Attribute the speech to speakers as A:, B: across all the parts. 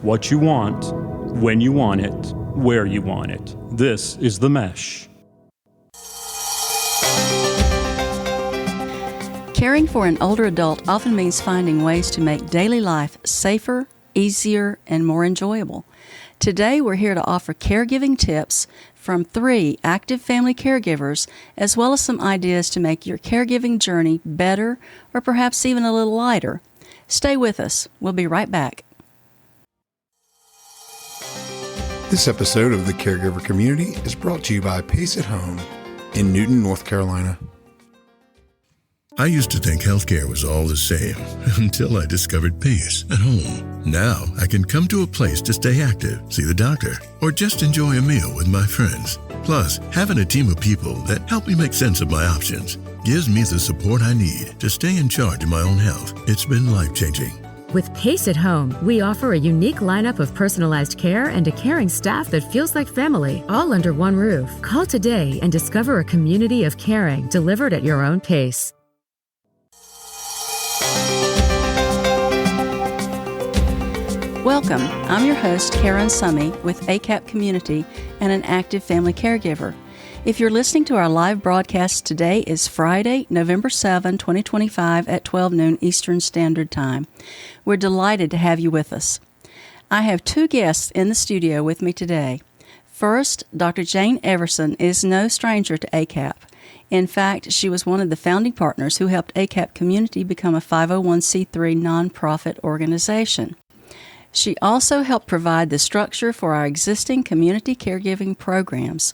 A: What you want, when you want it, where you want it. This is The Mesh.
B: Caring for an older adult often means finding ways to make daily life safer, easier, and more enjoyable. Today, we're here to offer caregiving tips from 3 active family caregivers, as well as some ideas to make your caregiving journey better or perhaps even a little lighter. Stay with us. We'll be right back.
C: This episode of the Caregiver Community is brought to you by Pace at Home in Newton, North Carolina.
D: I used to think healthcare was all the same until I discovered Pace at Home. Now I can come to a place to stay active, see the doctor, or just enjoy a meal with my friends. Plus, having a team of people that help me make sense of my options gives me the support I need to stay in charge of my own health. It's been life-changing.
E: With Pace at Home, we offer a unique lineup of personalized care and a caring staff that feels like family, all under one roof. Call today and discover a community of caring delivered at your own pace.
B: Welcome. I'm your host, Karen Summey, with ACAPcommunity and an active family caregiver. If you're listening to our live broadcast, today is Friday, November 7, 2025 at 12 noon Eastern Standard Time. We're delighted to have you with us. I have 2 guests in the studio with me today. First, Dr. Jane Everson is no stranger to ACAP. In fact, she was one of the founding partners who helped ACAPcommunity become a 501c3 nonprofit organization. She also helped provide the structure for our existing community caregiving programs.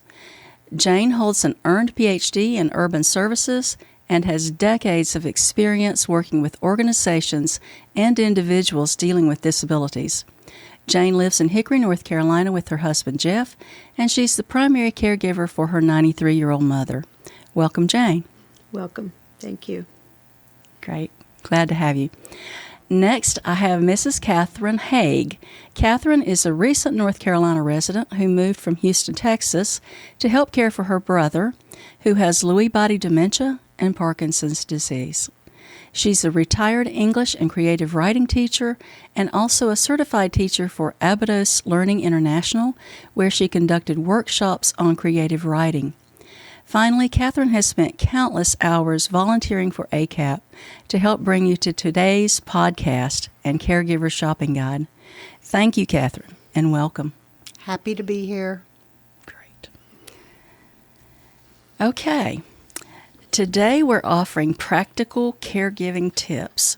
B: Jane holds an earned PhD in urban services and has decades of experience working with organizations and individuals dealing with disabilities. Jane lives in Hickory, North Carolina with her husband Jeff, and she's the primary caregiver for her 93-year-old mother. Welcome, Jane.
F: Welcome. Thank you.
B: Great. Glad to have you. Next, I have Mrs. Catherine Hague. Catherine is a recent North Carolina resident who moved from Houston, Texas, to help care for her brother, who has Lewy body dementia and Parkinson's disease. She's a retired English and creative writing teacher and also a certified teacher for Abydos Learning International, where she conducted workshops on creative writing. Finally, Catherine has spent countless hours volunteering for ACAP to help bring you to today's podcast and Caregiver Shopping Guide. Thank you, Catherine, and welcome.
F: Happy to be here.
B: Great. Okay. Today we're offering practical caregiving tips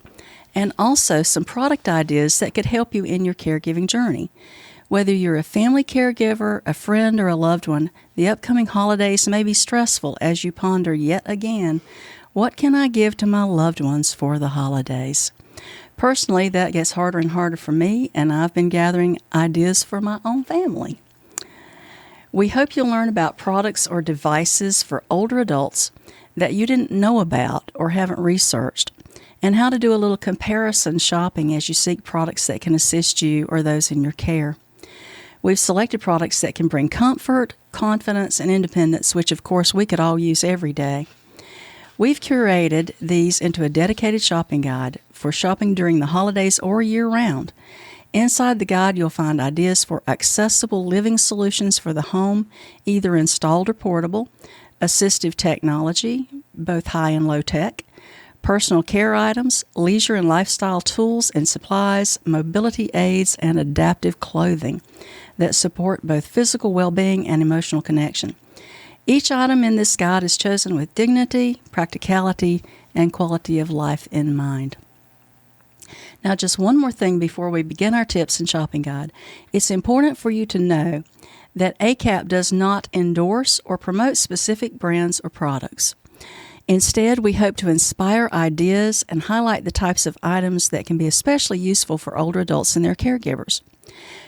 B: and also some product ideas that could help you in your caregiving journey. Whether you're a family caregiver, a friend, or a loved one, the upcoming holidays may be stressful as you ponder yet again, what can I give to my loved ones for the holidays? Personally, that gets harder and harder for me, and I've been gathering ideas for my own family. We hope you'll learn about products or devices for older adults that you didn't know about or haven't researched, and how to do a little comparison shopping as you seek products that can assist you or those in your care. We've selected products that can bring comfort, confidence, and independence, which of course we could all use every day. We've curated these into a dedicated shopping guide for shopping during the holidays or year-round. Inside the guide, you'll find ideas for accessible living solutions for the home, either installed or portable, assistive technology, both high and low tech, personal care items, leisure and lifestyle tools and supplies, mobility aids, and adaptive clothing that support both physical well-being and emotional connection. Each item in this guide is chosen with dignity, practicality, and quality of life in mind. Now, just one more thing before we begin our tips and shopping guide. It's important for you to know that ACAP does not endorse or promote specific brands or products. Instead, we hope to inspire ideas and highlight the types of items that can be especially useful for older adults and their caregivers.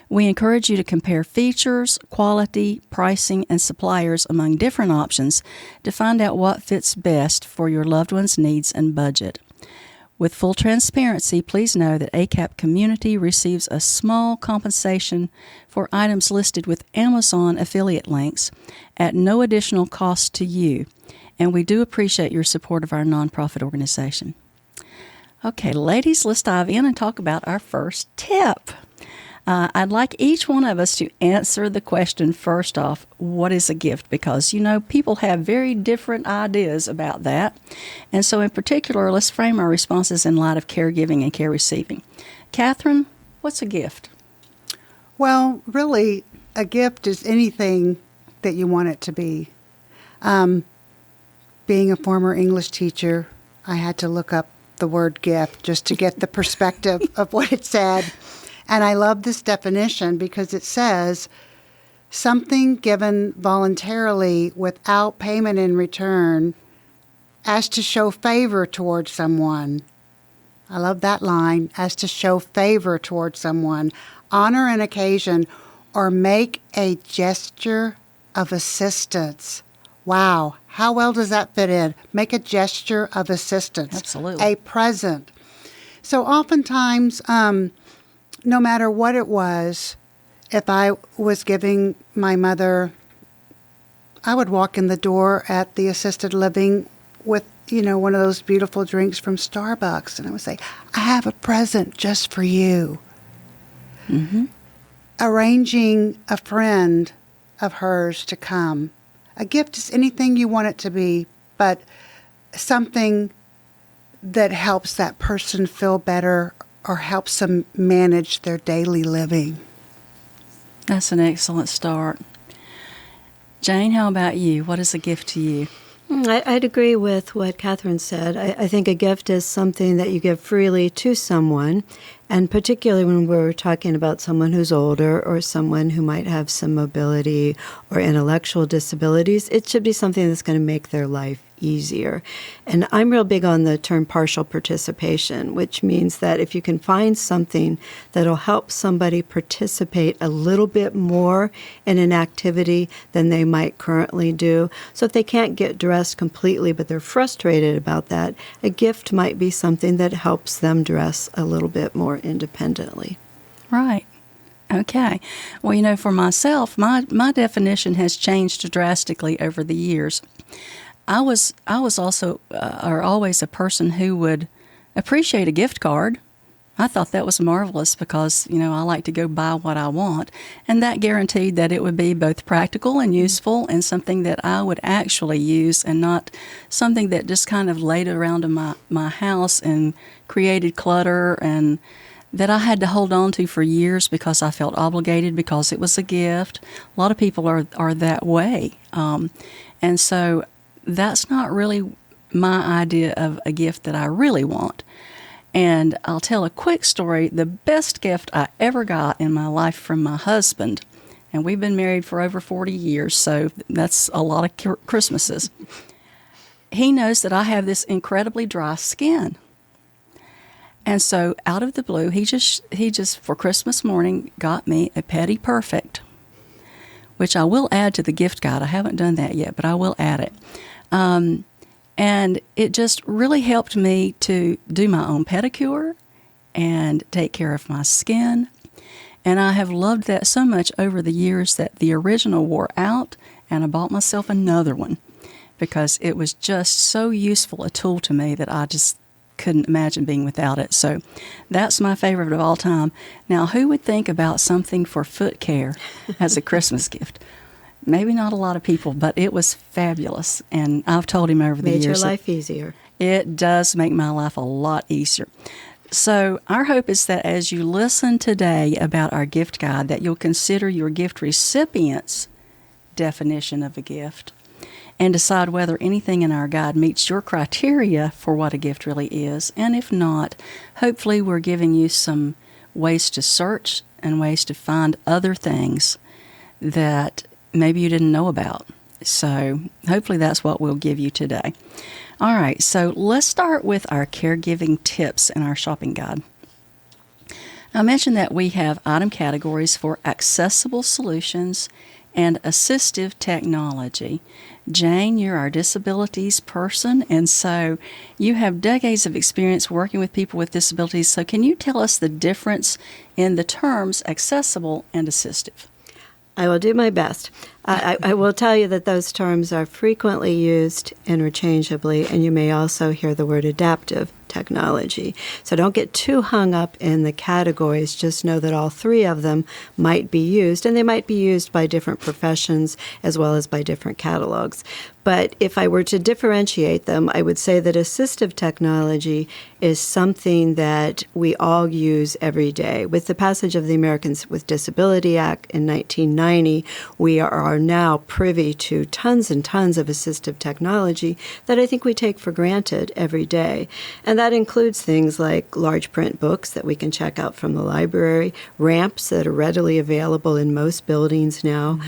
B: We encourage you to compare features, quality, pricing, and suppliers among different options to find out what fits best for your loved one's needs and budget. With full transparency, please know that ACAPcommunity receives a small compensation for items listed with Amazon affiliate links at no additional cost to you, and we do appreciate your support of our nonprofit organization. Okay, ladies, let's dive in and talk about our first tip. I'd like each one of us to answer the question first off, what is a gift? Because, people have very different ideas about that. And so in particular, let's frame our responses in light of caregiving and care receiving. Catherine, what's a gift?
F: Well, really, a gift is anything that you want it to be. Being a former English teacher, I had to look up the word gift just to get the perspective of what it said. And I love this definition because it says something given voluntarily without payment in return as to show favor towards someone. I love that line, as to show favor towards someone, honor an occasion, or make a gesture of assistance. Wow, how well does that fit in? Make a gesture of assistance.
B: Absolutely.
F: A present. So oftentimes, no matter what it was, if I was giving my mother, I would walk in the door at the assisted living with, one of those beautiful drinks from Starbucks, and I would say, I have a present just for you.
B: Mm-hmm.
F: Arranging a friend of hers to come. A gift is anything you want it to be, but something that helps that person feel better or helps them manage their daily living.
B: That's an excellent start. Jane, how about you? What is a gift to you?
G: I'd agree with what Catherine said. I think a gift is something that you give freely to someone, and particularly when we're talking about someone who's older or someone who might have some mobility or intellectual disabilities, it should be something that's going to make their life easier. And I'm real big on the term partial participation, which means that if you can find something that'll help somebody participate a little bit more in an activity than they might currently do. So if they can't get dressed completely, but they're frustrated about that, a gift might be something that helps them dress a little bit more independently.
B: Right. Okay. Well, for myself, my definition has changed drastically over the years. I was also always a person who would appreciate a gift card. I thought that was marvelous because, I like to go buy what I want. And that guaranteed that it would be both practical and useful and something that I would actually use and not something that just kind of laid around in my house and created clutter and that I had to hold on to for years because I felt obligated because it was a gift. A lot of people are that way. And so that's not really my idea of a gift that I really want. And I'll tell a quick story. The best gift I ever got in my life from my husband, and we've been married for over 40 years, so that's a lot of Christmases. He knows that I have this incredibly dry skin. And so out of the blue, he just for Christmas morning got me a Petty Perfect, which I will add to the gift guide. I haven't done that yet, but I will add it. And it just really helped me to do my own pedicure and take care of my skin. And I have loved that so much over the years that the original wore out, and I bought myself another one because it was just so useful a tool to me that I just couldn't imagine being without it. So that's my favorite of all time. Now, who would think about something for foot care as a Christmas gift? Maybe not a lot of people, but it was fabulous. And I've told him over the years.
G: Made your life easier.
B: It does make my life a lot easier. So our hope is that as you listen today about our gift guide, that you'll consider your gift recipient's definition of a gift and decide whether anything in our guide meets your criteria for what a gift really is. And if not, hopefully we're giving you some ways to search and ways to find other things that maybe you didn't know about. So hopefully that's what we'll give you today. All right, so let's start with our caregiving tips in our shopping guide. I mentioned that we have item categories for accessible solutions and assistive technology. Jane, you're our disabilities person, and so you have decades of experience working with people with disabilities. So can you tell us the difference in the terms accessible and assistive?
G: I will do my best. I will tell you that those terms are frequently used interchangeably, and you may also hear the word adaptive technology. So don't get too hung up in the categories. Just know that all three of them might be used, and they might be used by different professions as well as by different catalogs. But if I were to differentiate them, I would say that assistive technology is something that we all use every day. With the passage of the Americans with Disability Act in 1990, we are now privy to tons and tons of assistive technology that I think we take for granted every day. And that includes things like large print books that we can check out from the library, ramps that are readily available in most buildings now,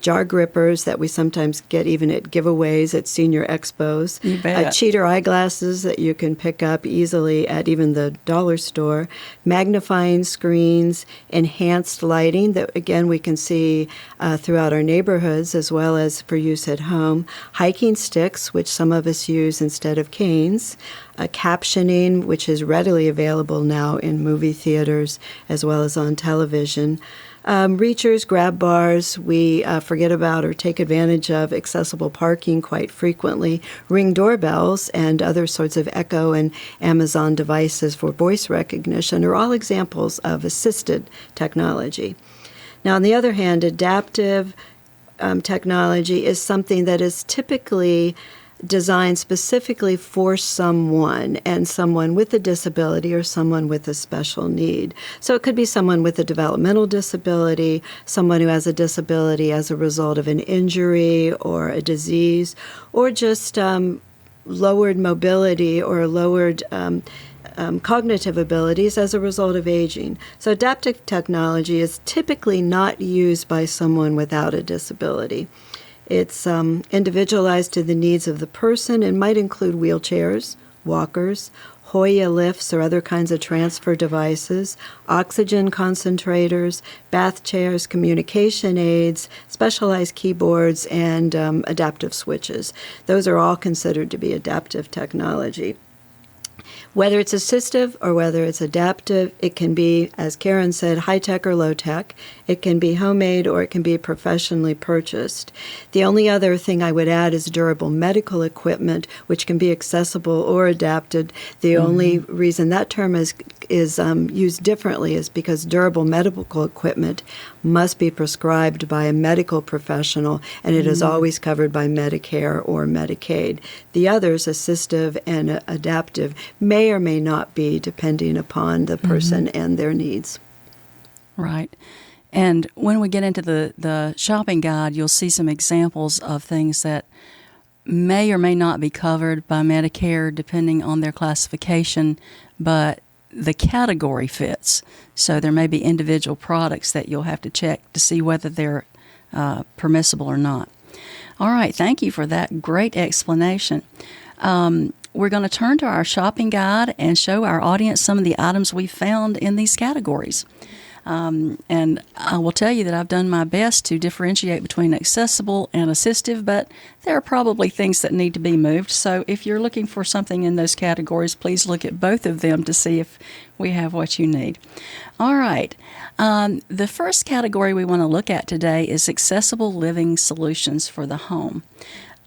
G: jar grippers that we sometimes get even at giveaways at senior expos,
B: You bet.
G: cheater eyeglasses that you can pick up easily at even the dollar store, magnifying screens, enhanced lighting that, again, we can see throughout our neighborhoods as well as for use at home, hiking sticks, which some of us use instead of canes, captioning, which is readily available now in movie theaters as well as on television. Reachers, grab bars, we forget about or take advantage of accessible parking quite frequently. Ring doorbells and other sorts of Echo and Amazon devices for voice recognition are all examples of assisted technology. Now, on the other hand, adaptive technology is something that is typically designed specifically for someone, and someone with a disability or someone with a special need. So it could be someone with a developmental disability, someone who has a disability as a result of an injury or a disease, or just lowered mobility or lowered cognitive abilities as a result of aging. So adaptive technology is typically not used by someone without a disability. It's individualized to the needs of the person and might include wheelchairs, walkers, Hoya lifts or other kinds of transfer devices, oxygen concentrators, bath chairs, communication aids, specialized keyboards, and adaptive switches. Those are all considered to be adaptive technology. Whether it's assistive or whether it's adaptive, it can be, as Karen said, high-tech or low-tech. It can be homemade or it can be professionally purchased. The only other thing I would add is durable medical equipment, which can be accessible or adapted. The only reason that term is used differently is because durable medical equipment must be prescribed by a medical professional, and it is always covered by Medicare or Medicaid. The others, assistive and adaptive, may or may not be, depending upon the person and their needs.
B: Right. And when we get into the shopping guide, you'll see some examples of things that may or may not be covered by Medicare, depending on their classification, but the category fits. So there may be individual products that you'll have to check to see whether they're permissible or not. All right, thank you for that great explanation. We're going to turn to our shopping guide and show our audience some of the items we found in these categories. And I will tell you that I've done my best to differentiate between accessible and assistive, but there are probably things that need to be moved. So if you're looking for something in those categories, please look at both of them to see if we have what you need. All right. The first category we want to look at today is accessible living solutions for the home.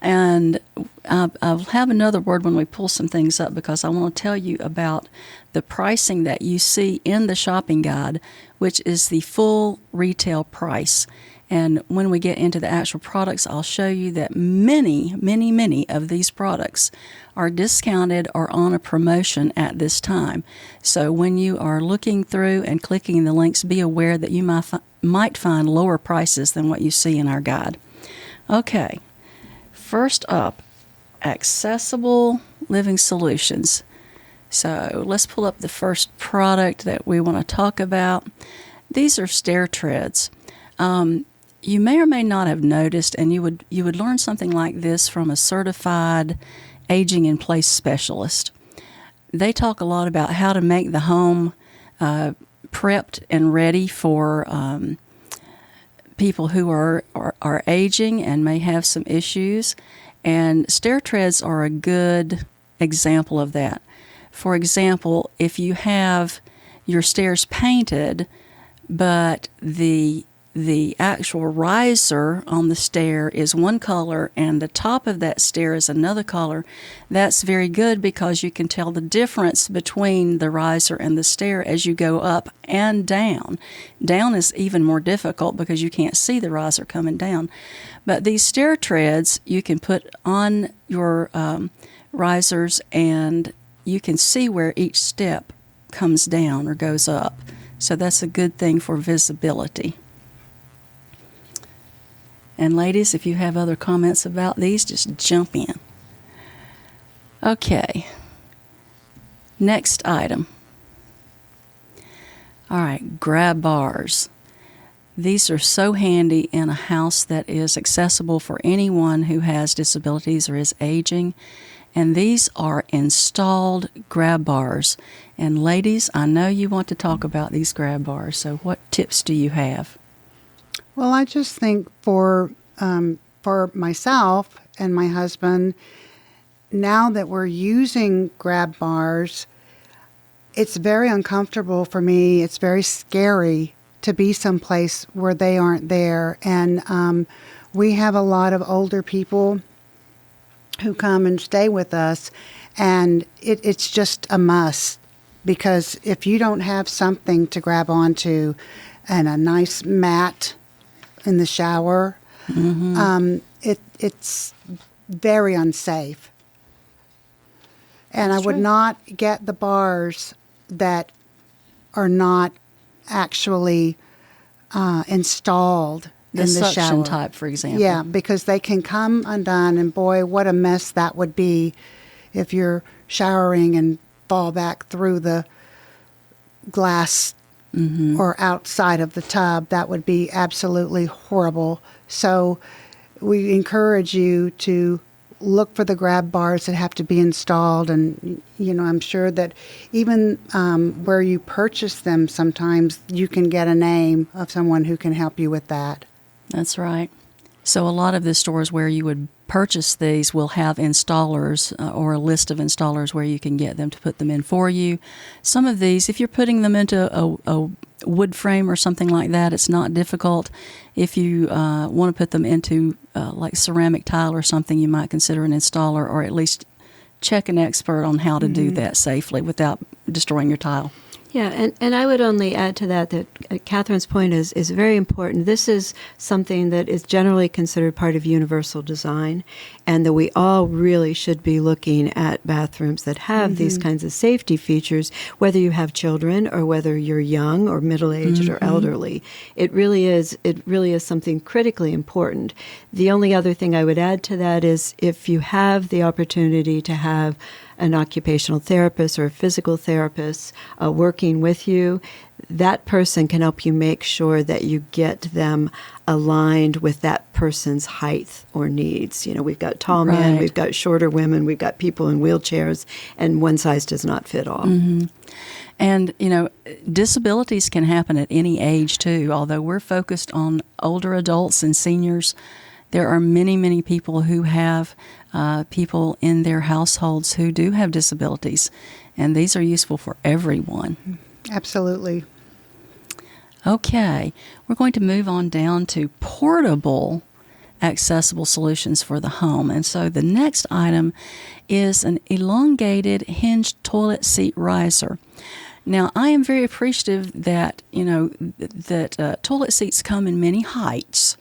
B: And I'll have another word when we pull some things up, because I want to tell you about the pricing that you see in the shopping guide, which is the full retail price. And when we get into the actual products, I'll show you that many, many, many of these products are discounted or on a promotion at this time. So when you are looking through and clicking the links, be aware that you might find lower prices than what you see in our guide. Okay. First up, accessible living solutions. So let's pull up the first product that we want to talk about. These are stair treads. You may or may not have noticed, and you would learn something like this from a certified aging in place specialist. They talk a lot about how to make the home prepped and ready for people who are aging and may have some issues, and stair treads are a good example of that. For example, if you have your stairs painted, but the the actual riser on the stair is one color and the top of that stair is another color, that's very good because you can tell the difference between the riser and the stair as you go up and down. Down is even more difficult because you can't see the riser coming down. But these stair treads you can put on your risers and you can see where each step comes down or goes up. So that's a good thing for visibility. And ladies, if you have other comments about these, just jump in. Okay. Next item. All right, grab bars. These are so handy in a house that is accessible for anyone who has disabilities or is aging. And these are installed grab bars. And ladies, I know you want to talk about these grab bars, so what tips do you have?
F: Well, I just think for myself and my husband, now that we're using grab bars, it's very uncomfortable for me. It's very scary to be someplace where they aren't there. And we have a lot of older people who come and stay with us, and it's just a must, because if you don't have something to grab onto and a nice mat in the shower, it's very unsafe. And I would not get the bars that are not actually installed in the shower.
B: suction type, for example.
F: Yeah, because they can come undone, and boy, what a mess that would be if you're showering and fall back through the glass or outside of the tub. That would be absolutely horrible. So we encourage you to look for the grab bars that have to be installed. And, I'm sure that even where you purchase them, sometimes you can get a name of someone who can help you with that.
B: That's right. So a lot of the stores where you would purchase these will have installers or a list of installers where you can get them to put them in for you. Some of these, if you're putting them into a wood frame or something like that, it's not difficult. If you want to put them into like ceramic tile or something, you might consider an installer, or at least check an expert on how to do that safely without destroying your tile.
G: Yeah, and I would only add to that Catherine's point is very important. This is something that is generally considered part of universal design, and that we all really should be looking at bathrooms that have these kinds of safety features, whether you have children or whether you're young or middle-aged or elderly. It really is something critically important. The only other thing I would add to that is if you have the opportunity to have an occupational therapist or a physical therapist working with you, that person can help you make sure that you get them aligned with that person's height or needs. We've got tall men, we've got shorter women, we've got people in wheelchairs, and one size does not fit all.
B: And, disabilities can happen at any age, too. Although we're focused on older adults and seniors, there are many, many people who have people in their households who do have disabilities, and these are useful for everyone.
F: Absolutely.
B: Okay, we're going to move on down to portable accessible solutions for the home. And so the next item is an elongated hinged toilet seat riser. Now, I am very appreciative that, toilet seats come in many heights.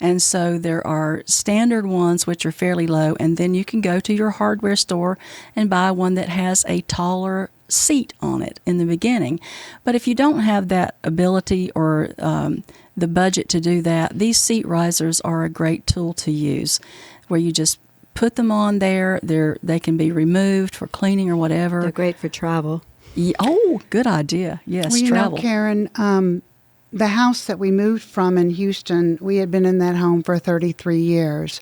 B: And so there are standard ones which are fairly low, and then you can go to your hardware store and buy one that has a taller seat on it in the beginning. But if you don't have that ability or the budget to do that, these seat risers are a great tool to use, where you just put them on there. They can be removed for cleaning or whatever.
G: They're great for travel.
B: Oh, good idea. Yes,
F: well,
B: travel.
F: Karen, the house that we moved from in Houston, we had been in that home for 33 years.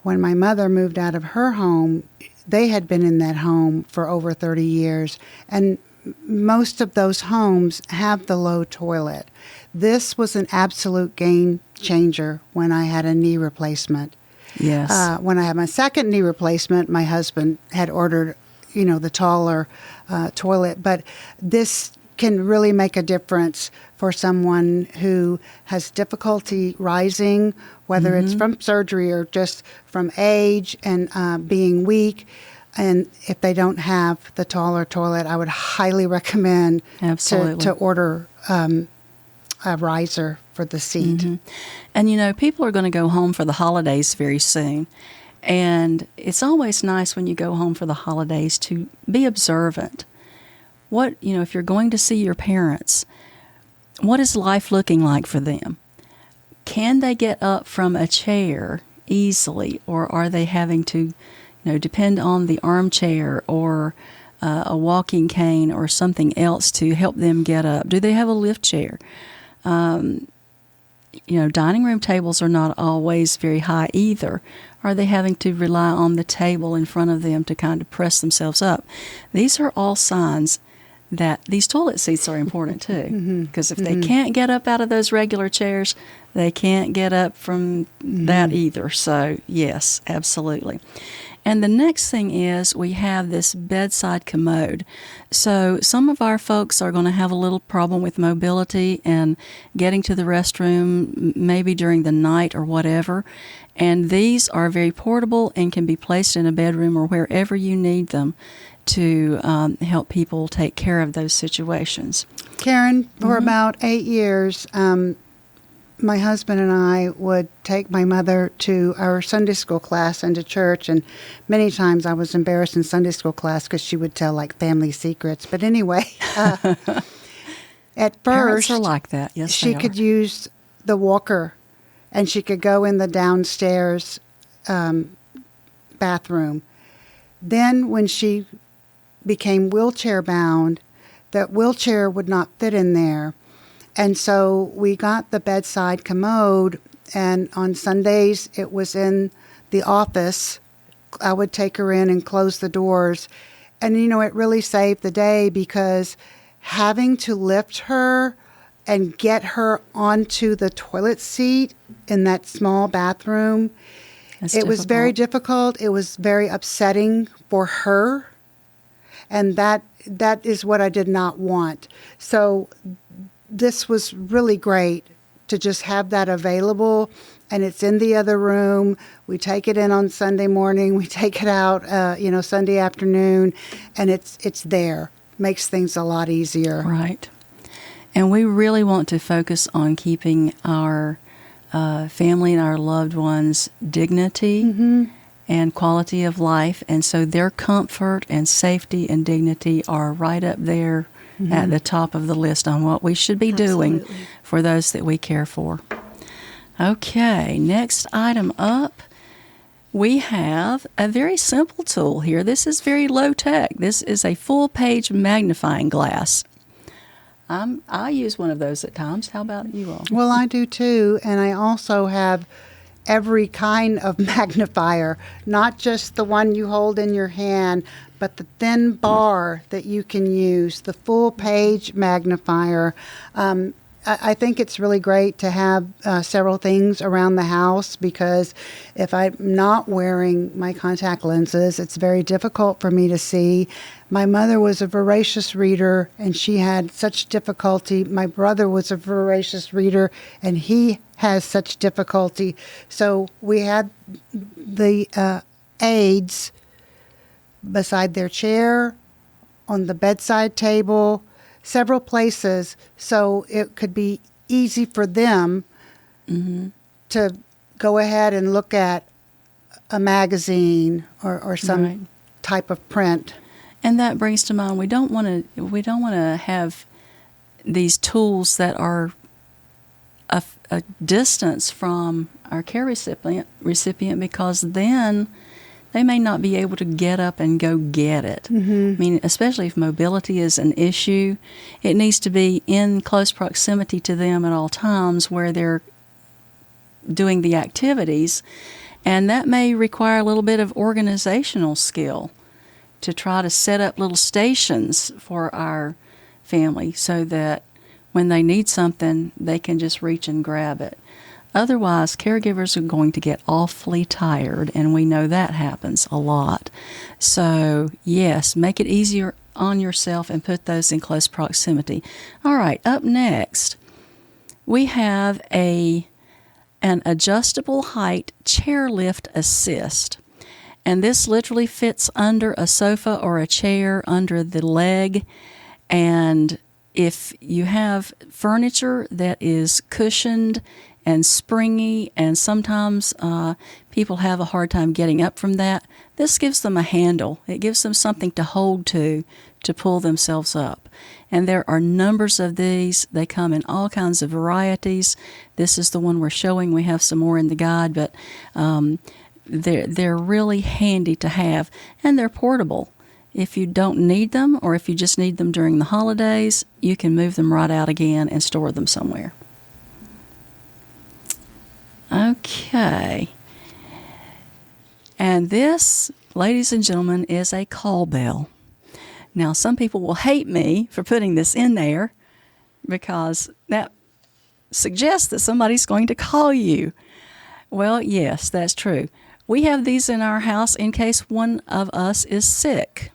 F: When my mother moved out of her home, they had been in that home for over 30 years. And most of those homes have the low toilet. This was an absolute game changer when I had a knee replacement.
B: Yes.
F: When I had my second knee replacement, my husband had ordered, the taller toilet. But this can really make a difference for someone who has difficulty rising, whether it's from surgery or just from age and being weak. And if they don't have the taller toilet, I would highly recommend to order a riser for the seat.
B: And, people are going to go home for the holidays very soon. And it's always nice when you go home for the holidays to be observant. If you're going to see your parents, what is life looking like for them? Can they get up from a chair easily, or are they having to, depend on the armchair or a walking cane or something else to help them get up? Do they have a lift chair? Dining room tables are not always very high either. Are they having to rely on the table in front of them to kind of press themselves up? These are all signs that these toilet seats are important too, because if they can't get up out of those regular chairs, they can't get up from that either. So yes, absolutely. And the next thing is we have this bedside commode. So some of our folks are going to have a little problem with mobility and getting to the restroom maybe during the night or whatever. And these are very portable and can be placed in a bedroom or wherever you need them to help people take care of those situations.
F: Karen, for about 8 years, my husband and I would take my mother to our Sunday school class and to church, and many times I was embarrassed in Sunday school class because she would tell family secrets. But anyway, at
B: Parents
F: first,
B: are like that. Yes,
F: she
B: they
F: could
B: are.
F: use the walker, and she could go in the downstairs bathroom. Then when she became wheelchair bound, that wheelchair would not fit in there. And so we got the bedside commode, and on Sundays it was in the office. I would take her in and close the doors. And, it really saved the day, because having to lift her and get her onto the toilet seat in that small bathroom, it was very difficult. It was very upsetting for her. And that is what I did not want. So this was really great to just have that available, and it's in the other room. We take it in on Sunday morning. We take it out, Sunday afternoon, and it's there. Makes things a lot easier.
B: Right. And we really want to focus on keeping our family and our loved ones' dignity and quality of life. And so their comfort and safety and dignity are right up there at the top of the list on what we should be doing for those that we care for. Okay, next item up, we have a very simple tool here. This is very low tech. This is a full-page magnifying glass. I use one of those at times. How about you all?
F: Well, I do too, and I also have every kind of magnifier, not just the one you hold in your hand, but the thin bar that you can use, the full page magnifier. I think it's really great to have several things around the house, because if I'm not wearing my contact lenses, it's very difficult for me to see. My mother was a voracious reader, and she had such difficulty. My brother was a voracious reader, and he has such difficulty. So we had the aids beside their chair, on the bedside table, several places, so it could be easy for them to go ahead and look at a magazine or some type of print.
B: And that brings to mind, we don't want to have these tools that are a distance from our care recipient, because then they may not be able to get up and go get it. I mean, especially if mobility is an issue, it needs to be in close proximity to them at all times where they're doing the activities, and that may require a little bit of organizational skill to try to set up little stations for our family so that when they need something, they can just reach and grab it. Otherwise, caregivers are going to get awfully tired, and we know that happens a lot. So, yes, make it easier on yourself and put those in close proximity. All right, up next, we have an adjustable height chairlift assist. And this literally fits under a sofa or a chair under the leg. And if you have furniture that is cushioned and springy, and sometimes people have a hard time getting up from that, this gives them a handle. It gives them something to hold to pull themselves up. And there are numbers of these. They come in all kinds of varieties. This is the one we're showing. We have some more in the guide, but they're really handy to have, and they're portable. If you don't need them, or if you just need them during the holidays, you can move them right out again and store them somewhere. Okay. And this, ladies and gentlemen, is a call bell. Now, some people will hate me for putting this in there because that suggests that somebody's going to call you. Well, yes, that's true. We have these in our house in case one of us is sick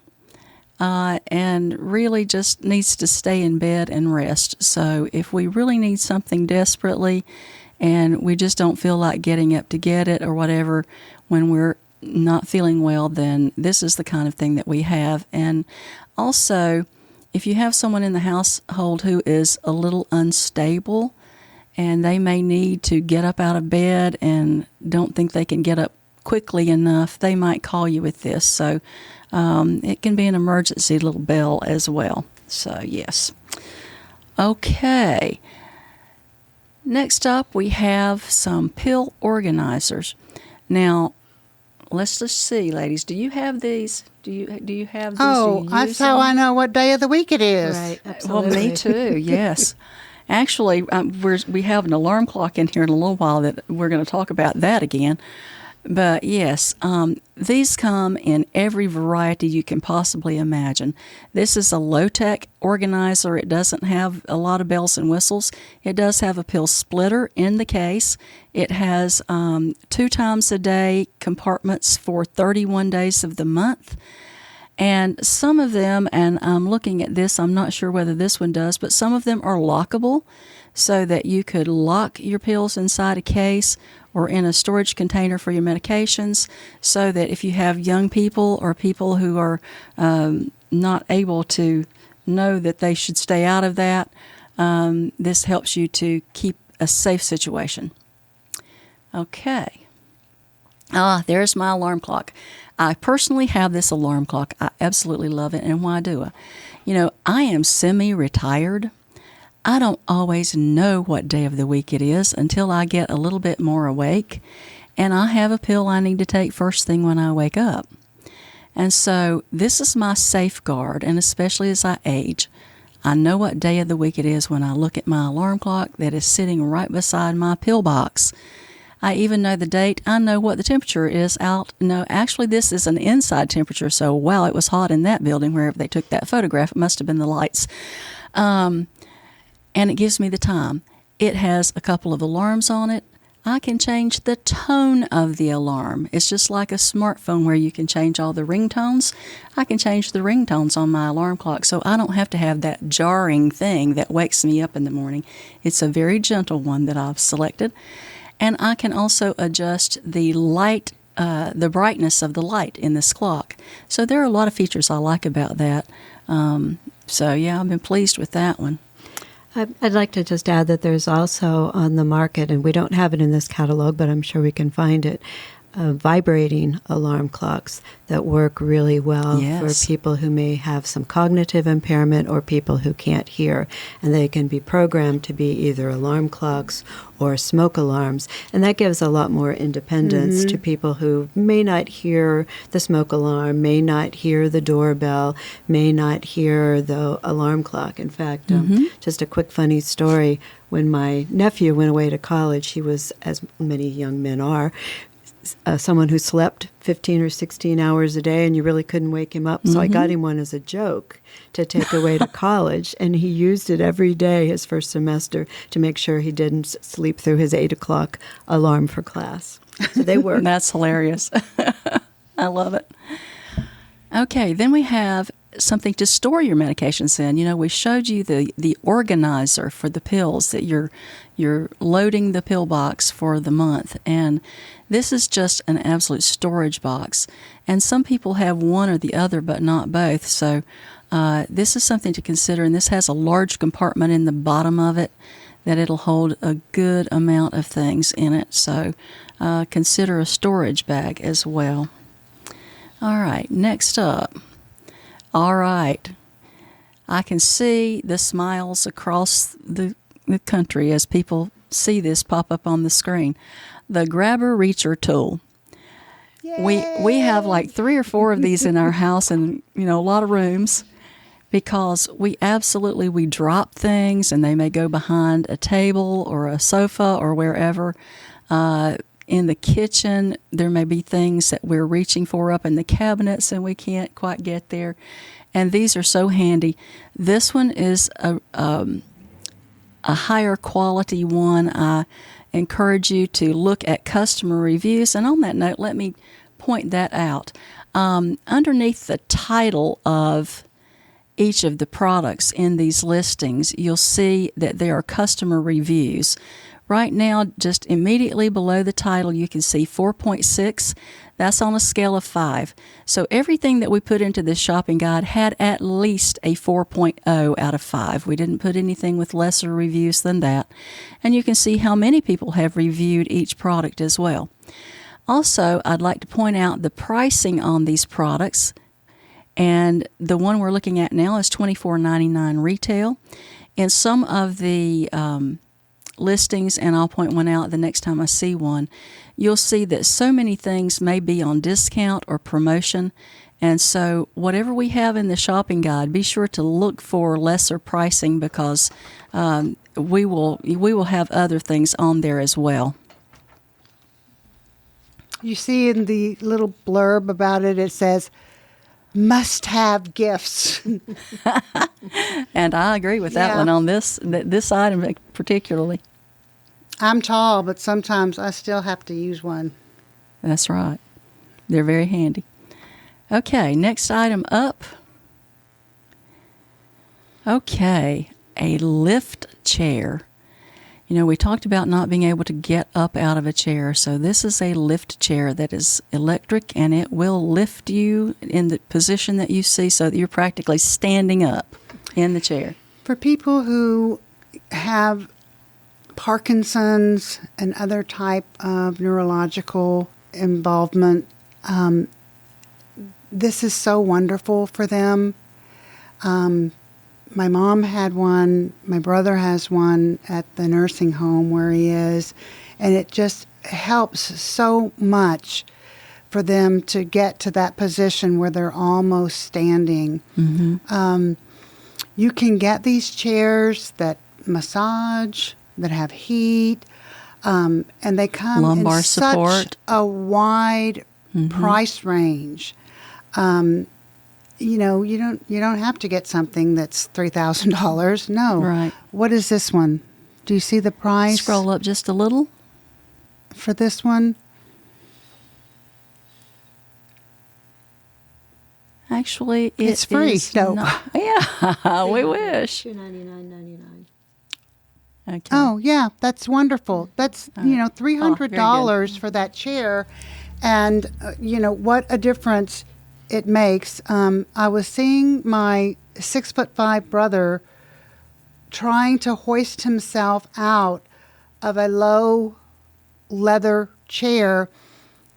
B: and really just needs to stay in bed and rest. So if we really need something desperately and we just don't feel like getting up to get it or whatever when we're not feeling well, then this is the kind of thing that we have. And also, if you have someone in the household who is a little unstable and they may need to get up out of bed and don't think they can get up quickly enough, they might call you with this. So it can be an emergency little bell as well. So yes. Okay. Next up, we have some pill organizers. Now, let's just see, ladies. Do you have these? Do you have these?
F: Oh, that's how I know what day of the week it is.
G: Right, absolutely.
B: Well, me too. Yes. Actually, we have an alarm clock in here in a little while that we're going to talk about that again. But yes, these come in every variety you can possibly imagine. This is a low-tech organizer. It doesn't have a lot of bells and whistles. It does have a pill splitter in the case. It has 2 times a day compartments for 31 days of the month. And some of them, and I'm looking at this, I'm not sure whether this one does, but some of them are lockable so that you could lock your pills inside a case or in a storage container for your medications, so that if you have young people or people who are not able to know that they should stay out of that, this helps you to keep a safe situation. Okay. There's my alarm clock. I personally have this alarm clock. I absolutely love it. And why do I? I am semi-retired. I don't always know what day of the week it is until I get a little bit more awake, and I have a pill I need to take first thing when I wake up. And so this is my safeguard, and especially as I age, I know what day of the week it is when I look at my alarm clock that is sitting right beside my pill box. I even know the date. I know what the temperature is out. No, actually, this is an inside temperature, so wow, it was hot in that building wherever they took that photograph. It must have been the lights. And it gives me the time. It has a couple of alarms on it. I can change the tone of the alarm. It's just like a smartphone where you can change all the ringtones. I can change the ringtones on my alarm clock, so I don't have to have that jarring thing that wakes me up in the morning. It's a very gentle one that I've selected. And I can also adjust the light, the brightness of the light in this clock. So there are a lot of features I like about that. So yeah, I've been pleased with that one.
G: I'd like to just add that there's also on the market, and we don't have it in this catalog, but I'm sure we can find it, vibrating alarm clocks that work really well for people who may have some cognitive impairment or people who can't hear. And they can be programmed to be either alarm clocks or smoke alarms. And that gives a lot more independence to people who may not hear the smoke alarm, may not hear the doorbell, may not hear the alarm clock. In fact, just a quick funny story. When my nephew went away to college, he was, as many young men are, someone who slept 15 or 16 hours a day, and you really couldn't wake him up. So I got him one as a joke to take away to college, and he used it every day his first semester to make sure he didn't sleep through his 8 o'clock alarm for class. So they work.
B: That's hilarious. I love it. Okay, then we have something to store your medications in. You know, we showed you the organizer for the pills that you're loading the pill box for the month, and this is just an absolute storage box. And some people have one or the other, but not both. So this is something to consider, and this has a large compartment in the bottom of it that it'll hold a good amount of things in it. So consider a storage bag as well. All right, next up. All right. I can see the smiles across the country as people see this pop up on the screen. The Grabber Reacher tool. We have like 3 or 4 of these in our house, and a lot of rooms, because we drop things and they may go behind a table or a sofa or wherever. In the kitchen, there may be things that we're reaching for up in the cabinets and we can't quite get there. And these are so handy. This one is a higher quality one. I encourage you to look at customer reviews. And on that note, let me point that out. Underneath the title of each of the products in these listings, you'll see that there are customer reviews. Right now, just immediately below the title, you can see 4.6. That's on a scale of 5. So everything that we put into this shopping guide had at least a 4.0 out of 5. We didn't put anything with lesser reviews than that. And you can see how many people have reviewed each product as well. Also, I'd like to point out the pricing on these products. And the one we're looking at now is $24.99 retail. In some of the listings, and I'll point one out the next time I see one, you'll see that so many things may be on discount or promotion. And so whatever we have in the shopping guide, be sure to look for lesser pricing, because we will have other things on there as well.
F: You see in the little blurb about it, it says, must-have gifts.
B: And I agree with that one on this item particularly.
F: I'm tall, but sometimes I still have to use one.
B: That's right. They're very handy. Okay, next item up. Okay, a lift chair. We talked about not being able to get up out of a chair, so this is a lift chair that is electric, and it will lift you in the position that you see so that you're practically standing up in the chair.
F: For people who have Parkinson's and other type of neurological involvement, this is so wonderful for them. My mom had one, my brother has one at the nursing home where he is, and it just helps so much for them to get to that position where they're almost standing. Mm-hmm. You can get these chairs that massage, that have heat, and they come
B: lumbar
F: in
B: support.
F: Such a wide price range. You don't have to get something that's $3,000. No.
B: Right.
F: What is this one? Do you see the price?
B: Scroll up just a little.
F: For this one?
B: Actually,
F: it's free. No.
B: Yeah, we wish.
G: $299.99.
B: Okay.
F: Oh, yeah, that's wonderful. That's, $300 for that chair. And, what a difference it makes. I was seeing my 6'5" brother trying to hoist himself out of a low leather chair,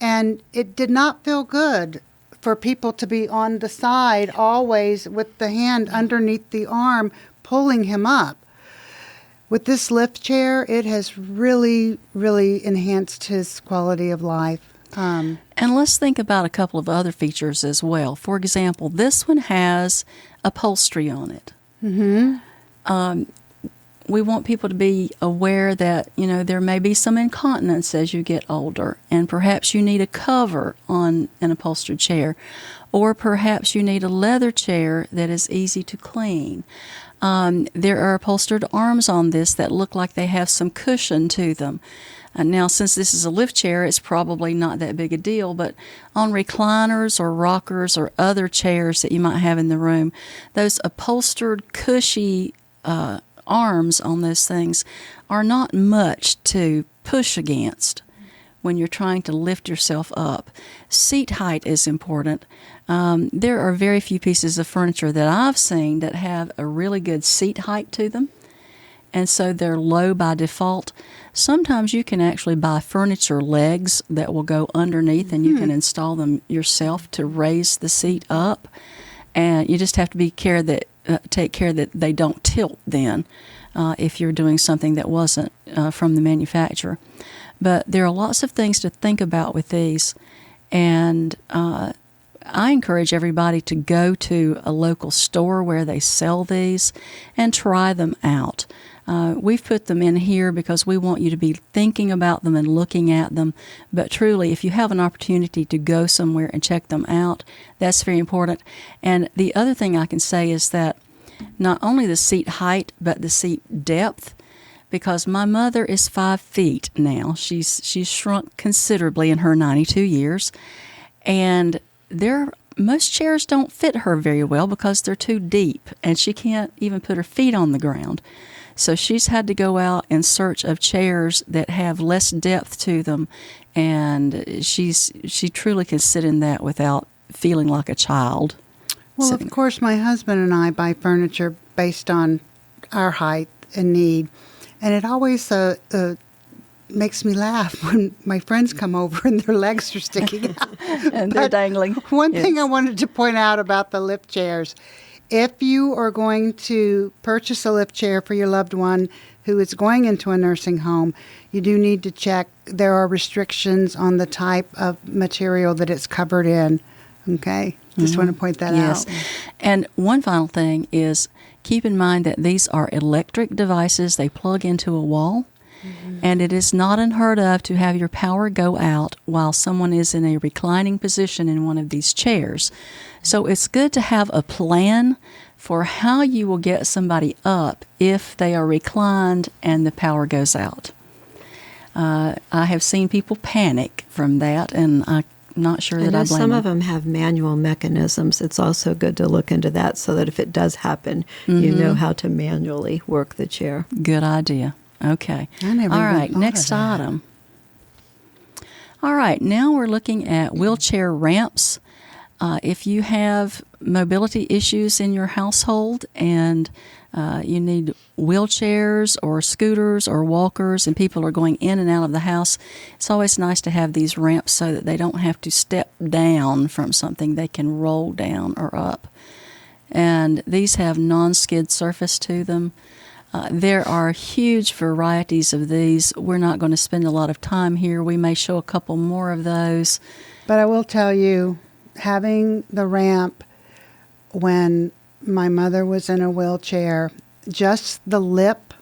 F: and it did not feel good for people to be on the side always with the hand underneath the arm pulling him up. With this lift chair, it has really, really enhanced his quality of life.
B: And let's think about a couple of other features as well. For example, this one has upholstery on it. Mm-hmm. We want people to be aware that, there may be some incontinence as you get older, and perhaps you need a cover on an upholstered chair, or perhaps you need a leather chair that is easy to clean. There are upholstered arms on this that look like they have some cushion to them. Now, since this is a lift chair, it's probably not that big a deal, but on recliners or rockers or other chairs that you might have in the room, those upholstered, cushy arms on those things are not much to push against when you're trying to lift yourself up. Seat height is important. There are very few pieces of furniture that I've seen that have a really good seat height to them, and so they're low by default. Sometimes you can actually buy furniture legs that will go underneath, and you can install them yourself to raise the seat up. And you just have to take care that they don't tilt then if you're doing something that wasn't from the manufacturer. But there are lots of things to think about with these, and I encourage everybody to go to a local store where they sell these and try them out. We've put them in here because we want you to be thinking about them and looking at them. But truly, if you have an opportunity to go somewhere and check them out, that's very important. And the other thing I can say is that not only the seat height, but the seat depth, because my mother is 5 feet now. She's shrunk considerably in her 92 years. And most chairs don't fit her very well because they're too deep, and she can't even put her feet on the ground. So she's had to go out in search of chairs that have less depth to them, and she truly can sit in that without feeling like a child.
F: Well, of course, my husband and I buy furniture based on our height and need, and it always makes me laugh when my friends come over and their legs are sticking out.
B: And they're dangling.
F: One thing I wanted to point out about the lift chairs, if you are going to purchase a lift chair for your loved one who is going into a nursing home, you do need to check. There are restrictions on the type of material that it's covered in. Okay? Just want to point that out.
B: And one final thing is keep in mind that these are electric devices. They plug into a wall. And it is not unheard of to have your power go out while someone is in a reclining position in one of these chairs. So it's good to have a plan for how you will get somebody up if they are reclined and the power goes out. I have seen people panic from that, and I'm not sure that I blame them.
G: Some of them have manual mechanisms. It's also good to look into that so that if it does happen, you know how to manually work the chair.
B: Good idea. Okay.
F: I never
B: All
F: even
B: right,
F: thought
B: next
F: of that.
B: item. All right, now we're looking at wheelchair ramps. If you have mobility issues in your household and you need wheelchairs or scooters or walkers and people are going in and out of the house, it's always nice to have these ramps so that they don't have to step down from something. They can roll down or up. And these have non-skid surface to them. There are huge varieties of these. We're not going to spend a lot of time here. We may show a couple more of those.
F: But I will tell you, having the ramp when my mother was in a wheelchair, just the lip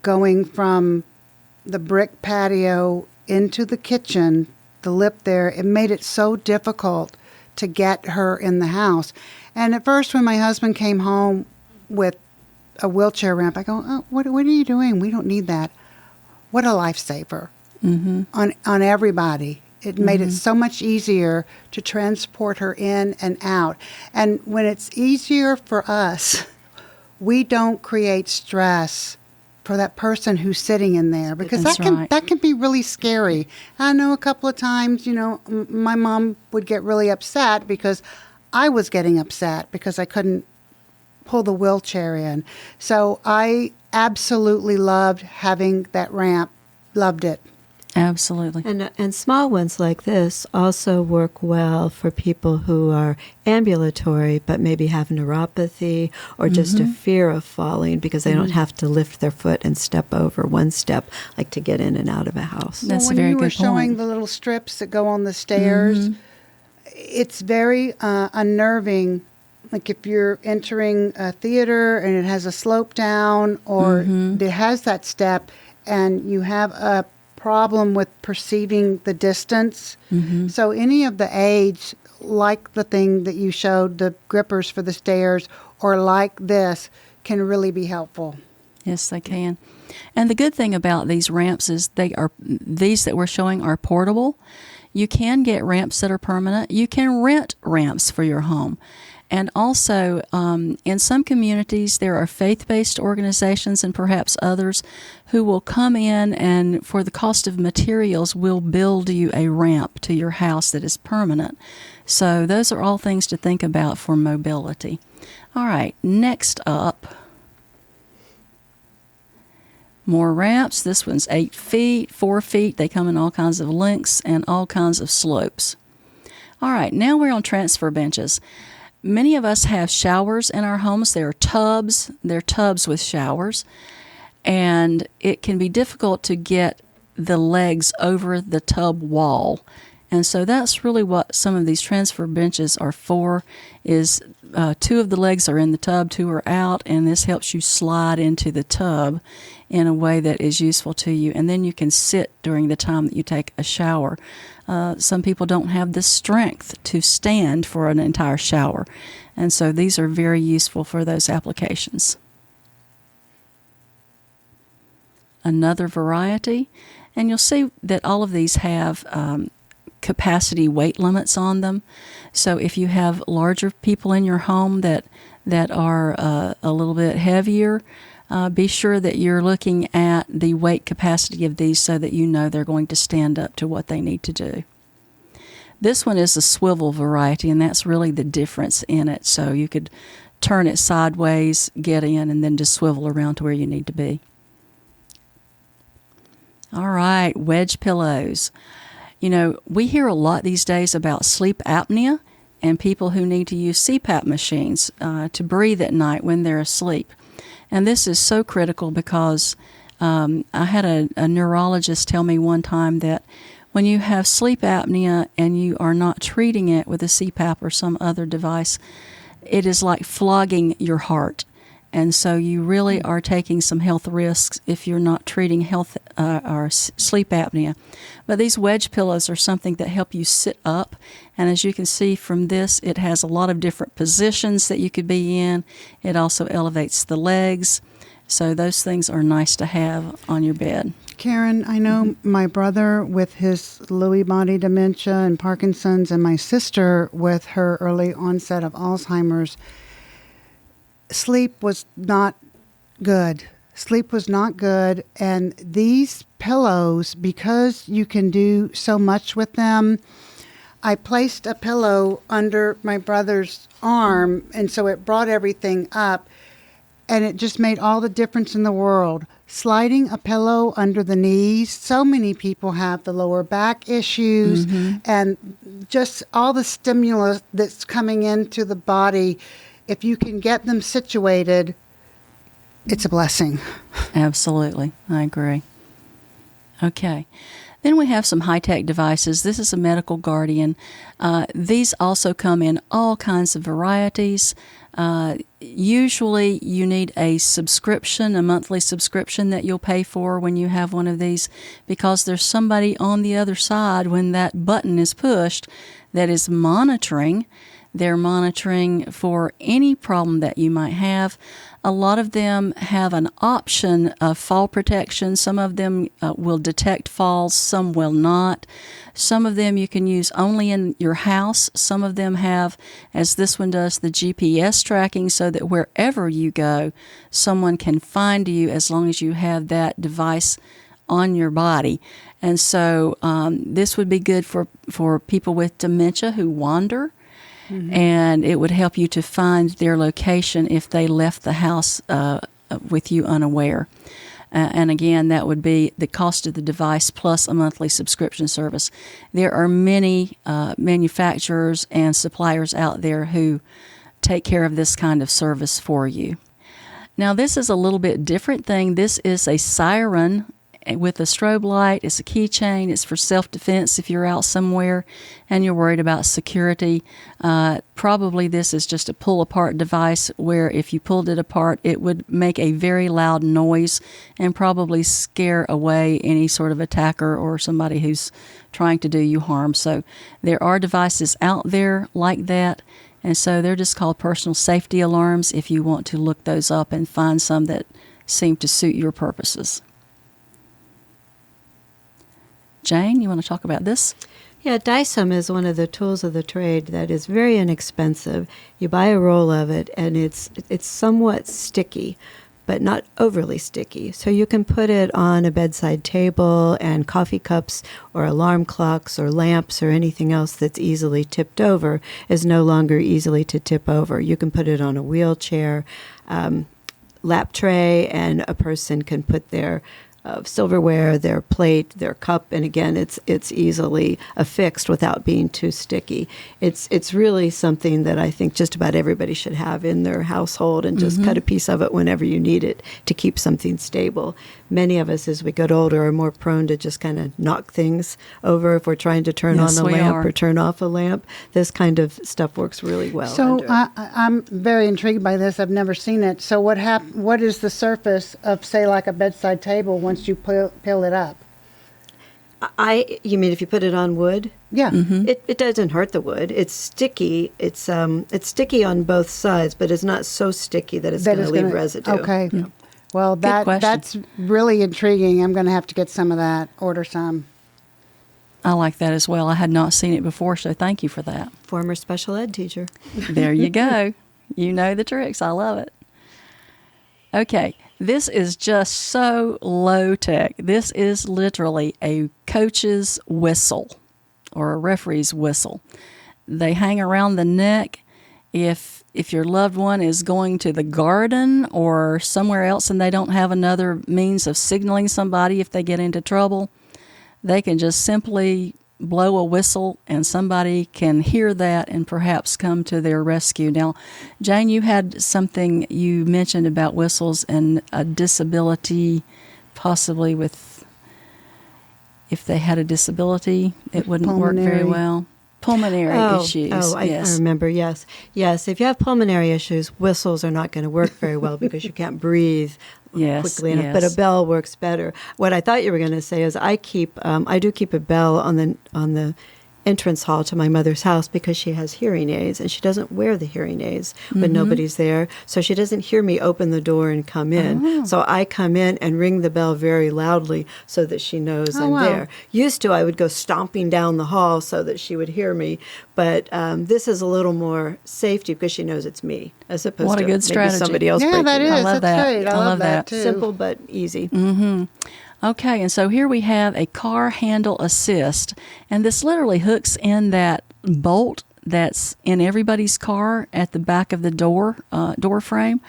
F: going from the brick patio into the kitchen, the lip there, it made it so difficult to get her in the house. And at first when my husband came home with a wheelchair ramp, I go, oh, what are you doing? We don't need that. What a lifesaver on everybody. It made it so much easier to transport her in and out. And when it's easier for us, we don't create stress for that person who's sitting in there, because
B: That's right.
F: that can be really scary. I know a couple of times, my mom would get really upset because I was getting upset because I couldn't pull the wheelchair in. So I absolutely loved having that ramp. Loved it.
B: Absolutely.
G: And small ones like this also work well for people who are ambulatory but maybe have neuropathy or just a fear of falling because they don't have to lift their foot and step over one step, like to get in and out of a house.
B: That's
F: when
B: a very
F: you were
B: good
F: showing
B: point.
F: the little strips that go on the stairs, it's very unnerving. Like if you're entering a theater and it has a slope down or it has that step and you have a problem with perceiving the distance. So any of the aids, like the thing that you showed, the grippers for the stairs, or like this, can really be helpful.
B: Yes, they can. And the good thing about these ramps is these that we're showing are portable. You can get ramps that are permanent. You can rent ramps for your home. And also, in some communities, there are faith-based organizations and perhaps others who will come in and, for the cost of materials, will build you a ramp to your house that is permanent. So those are all things to think about for mobility. All right, next up, more ramps. This one's 8 feet, 4 feet. They come in all kinds of lengths and all kinds of slopes. All right, now we're on transfer benches. Many of us have showers in our homes. They're tubs with showers, and it can be difficult to get the legs over the tub wall. And so that's really what some of these transfer benches are for, is 2 of the legs are in the tub, 2 are out, and this helps you slide into the tub in a way that is useful to you. And then you can sit during the time that you take a shower. Some people don't have the strength to stand for an entire shower, and so these are very useful for those applications. Another variety, and you'll see that all of these have capacity weight limits on them. So if you have larger people in your home that are a little bit heavier, be sure that you're looking at the weight capacity of these so that you know they're going to stand up to what they need to do. This one is a swivel variety, and that's really the difference in it. So you could turn it sideways, get in, and then just swivel around to where you need to be. All right, wedge pillows. You know, we hear a lot these days about sleep apnea and people who need to use CPAP machines to breathe at night when they're asleep. And this is so critical because I had a neurologist tell me one time that when you have sleep apnea and you are not treating it with a CPAP or some other device, it is like flogging your heart. And so you really are taking some health risks if you're not treating health or sleep apnea. But these wedge pillows are something that help you sit up. And as you can see from this, it has a lot of different positions that you could be in. It also elevates the legs. So those things are nice to have on your bed.
F: Karen, I know my brother with his Lewy body dementia and Parkinson's, and my sister with her early onset of Alzheimer's, sleep was not good. Sleep was not good. And these pillows, because you can do so much with them, I placed a pillow under my brother's arm, and so it brought everything up, and it just made all the difference in the world. Sliding a pillow under the knees. So many people have the lower back issues, and just all the stimulus that's coming into the body. If you can get them situated, it's a blessing.
B: Absolutely. I agree. Okay. Then we have some high-tech devices. This is a medical guardian. These also come in all kinds of varieties. Usually you need a subscription, a monthly subscription that you'll pay for when you have one of these, because there's somebody on the other side when that button is pushed that is monitoring. They're monitoring for any problem that you might have. A lot of them have an option of fall protection. Some of them will detect falls, some will not. Some of them you can use only in your house. Some of them have, as this one does, the GPS tracking so that wherever you go, someone can find you as long as you have that device on your body. And so this would be good for people with dementia who wander. And it would help you to find their location if they left the house with you unaware. And again, that would be the cost of the device plus a monthly subscription service. There are many manufacturers and suppliers out there who take care of this kind of service for you. Now, this is a little bit different thing. This is a siren with a strobe light. It's a keychain. It's for self-defense if you're out somewhere and you're worried about security. Probably this is just a pull-apart device where if you pulled it apart, it would make a very loud noise and probably scare away any sort of attacker or somebody who's trying to do you harm. So there are devices out there like that, And so they're just called personal safety alarms if you want to look those up and find some that seem to suit your purposes. Jane, you want to talk about this?
G: Yeah, Dysum is one of the tools of the trade that is very inexpensive. You buy a roll of it, and it's somewhat sticky, but not overly sticky. So you can put it on a bedside table, and coffee cups or alarm clocks or lamps or anything else that's easily tipped over is no longer easily to tip over. You can put it on a wheelchair, lap tray, and a person can put their silverware, their plate, their cup, and again, it's easily affixed without being too sticky. It's really something that I think just about everybody should have in their household, and just cut a piece of it whenever you need it to keep something stable. Many of us, as we get older, are more prone to just kind of knock things over if we're trying to turn on a lamp or turn off a lamp. This kind of stuff works really well.
F: So I'm very intrigued by this. I've never seen it. So what is the surface of, say, like a bedside table once you peel it up?
G: You mean if you put it on wood?
F: Yeah.
G: It doesn't hurt the wood. It's sticky. It's sticky on both sides, but it's not so sticky that it's going to leave residue.
F: Okay. Yeah. Well, that's really intriguing. I'm going to have to get some of that, order some.
B: I like that as well. I had not seen it before, so thank you for that.
G: Former special ed teacher.
B: There you go. You know the tricks. I love it. Okay, this is just so low tech. This is literally a coach's whistle or a referee's whistle. They hang around the neck. If your loved one is going to the garden or somewhere else and they don't have another means of signaling somebody if they get into trouble, they can just simply blow a whistle and somebody can hear that and perhaps come to their rescue. Now, Jane, you had something you mentioned about whistles and a disability, possibly with, if they had a disability, it wouldn't work very well. Pulmonary issues.
G: I remember, yes. Yes, if you have pulmonary issues, whistles are not going to work very well because you can't breathe quickly enough. But a bell works better. What I thought you were going to say is I do keep a bell on the entrance hall to my mother's house because she has hearing aids, and she doesn't wear the hearing aids when nobody's there, so she doesn't hear me open the door and come in. So I come in and ring the bell very loudly so that she knows I'm there. Used to, I would go stomping down the hall so that she would hear me, but this is a little more safety because she knows it's me, as opposed to maybe somebody else.
F: Yeah, that is.
B: I love that.
F: Great. I love that too.
G: Simple but easy.
B: Okay, and so here we have a car handle assist, and this literally hooks in that bolt that's in everybody's car at the back of the door frame,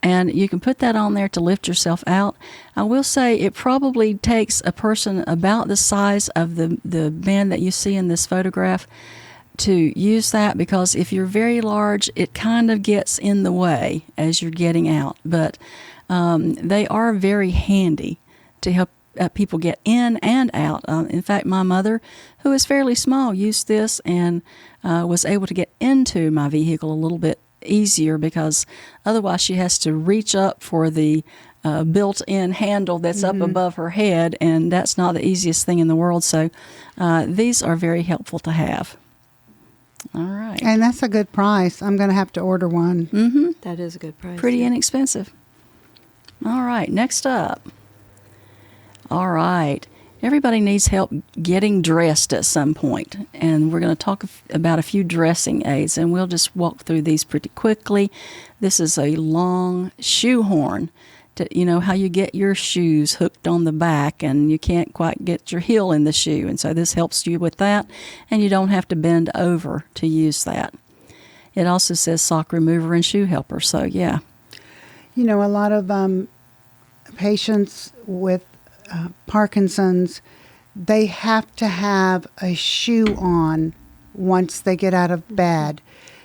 B: and you can put that on there to lift yourself out. I will say it probably takes a person about the size of the man that you see in this photograph to use that, because if you're very large, it kind of gets in the way as you're getting out, but they are very handy to help people get in and out. In fact, my mother, who is fairly small, used this and was able to get into my vehicle a little bit easier, because otherwise she has to reach up for the built-in handle that's up above her head, and that's not the easiest thing in the world. So these are very helpful to have. All right.
F: And that's a good price. I'm going to have to order one.
G: That is a good price.
B: Pretty inexpensive. All right, next up. All right. Everybody needs help getting dressed at some point, and we're going to talk about a few dressing aids, and we'll just walk through these pretty quickly. This is a long shoe horn. You know how you get your shoes hooked on the back and you can't quite get your heel in the shoe, and so this helps you with that, and you don't have to bend over to use that. It also says sock remover and shoe helper, so yeah.
F: You know, a lot of patients with Parkinson's, they have to have a shoe on once they get out of bed.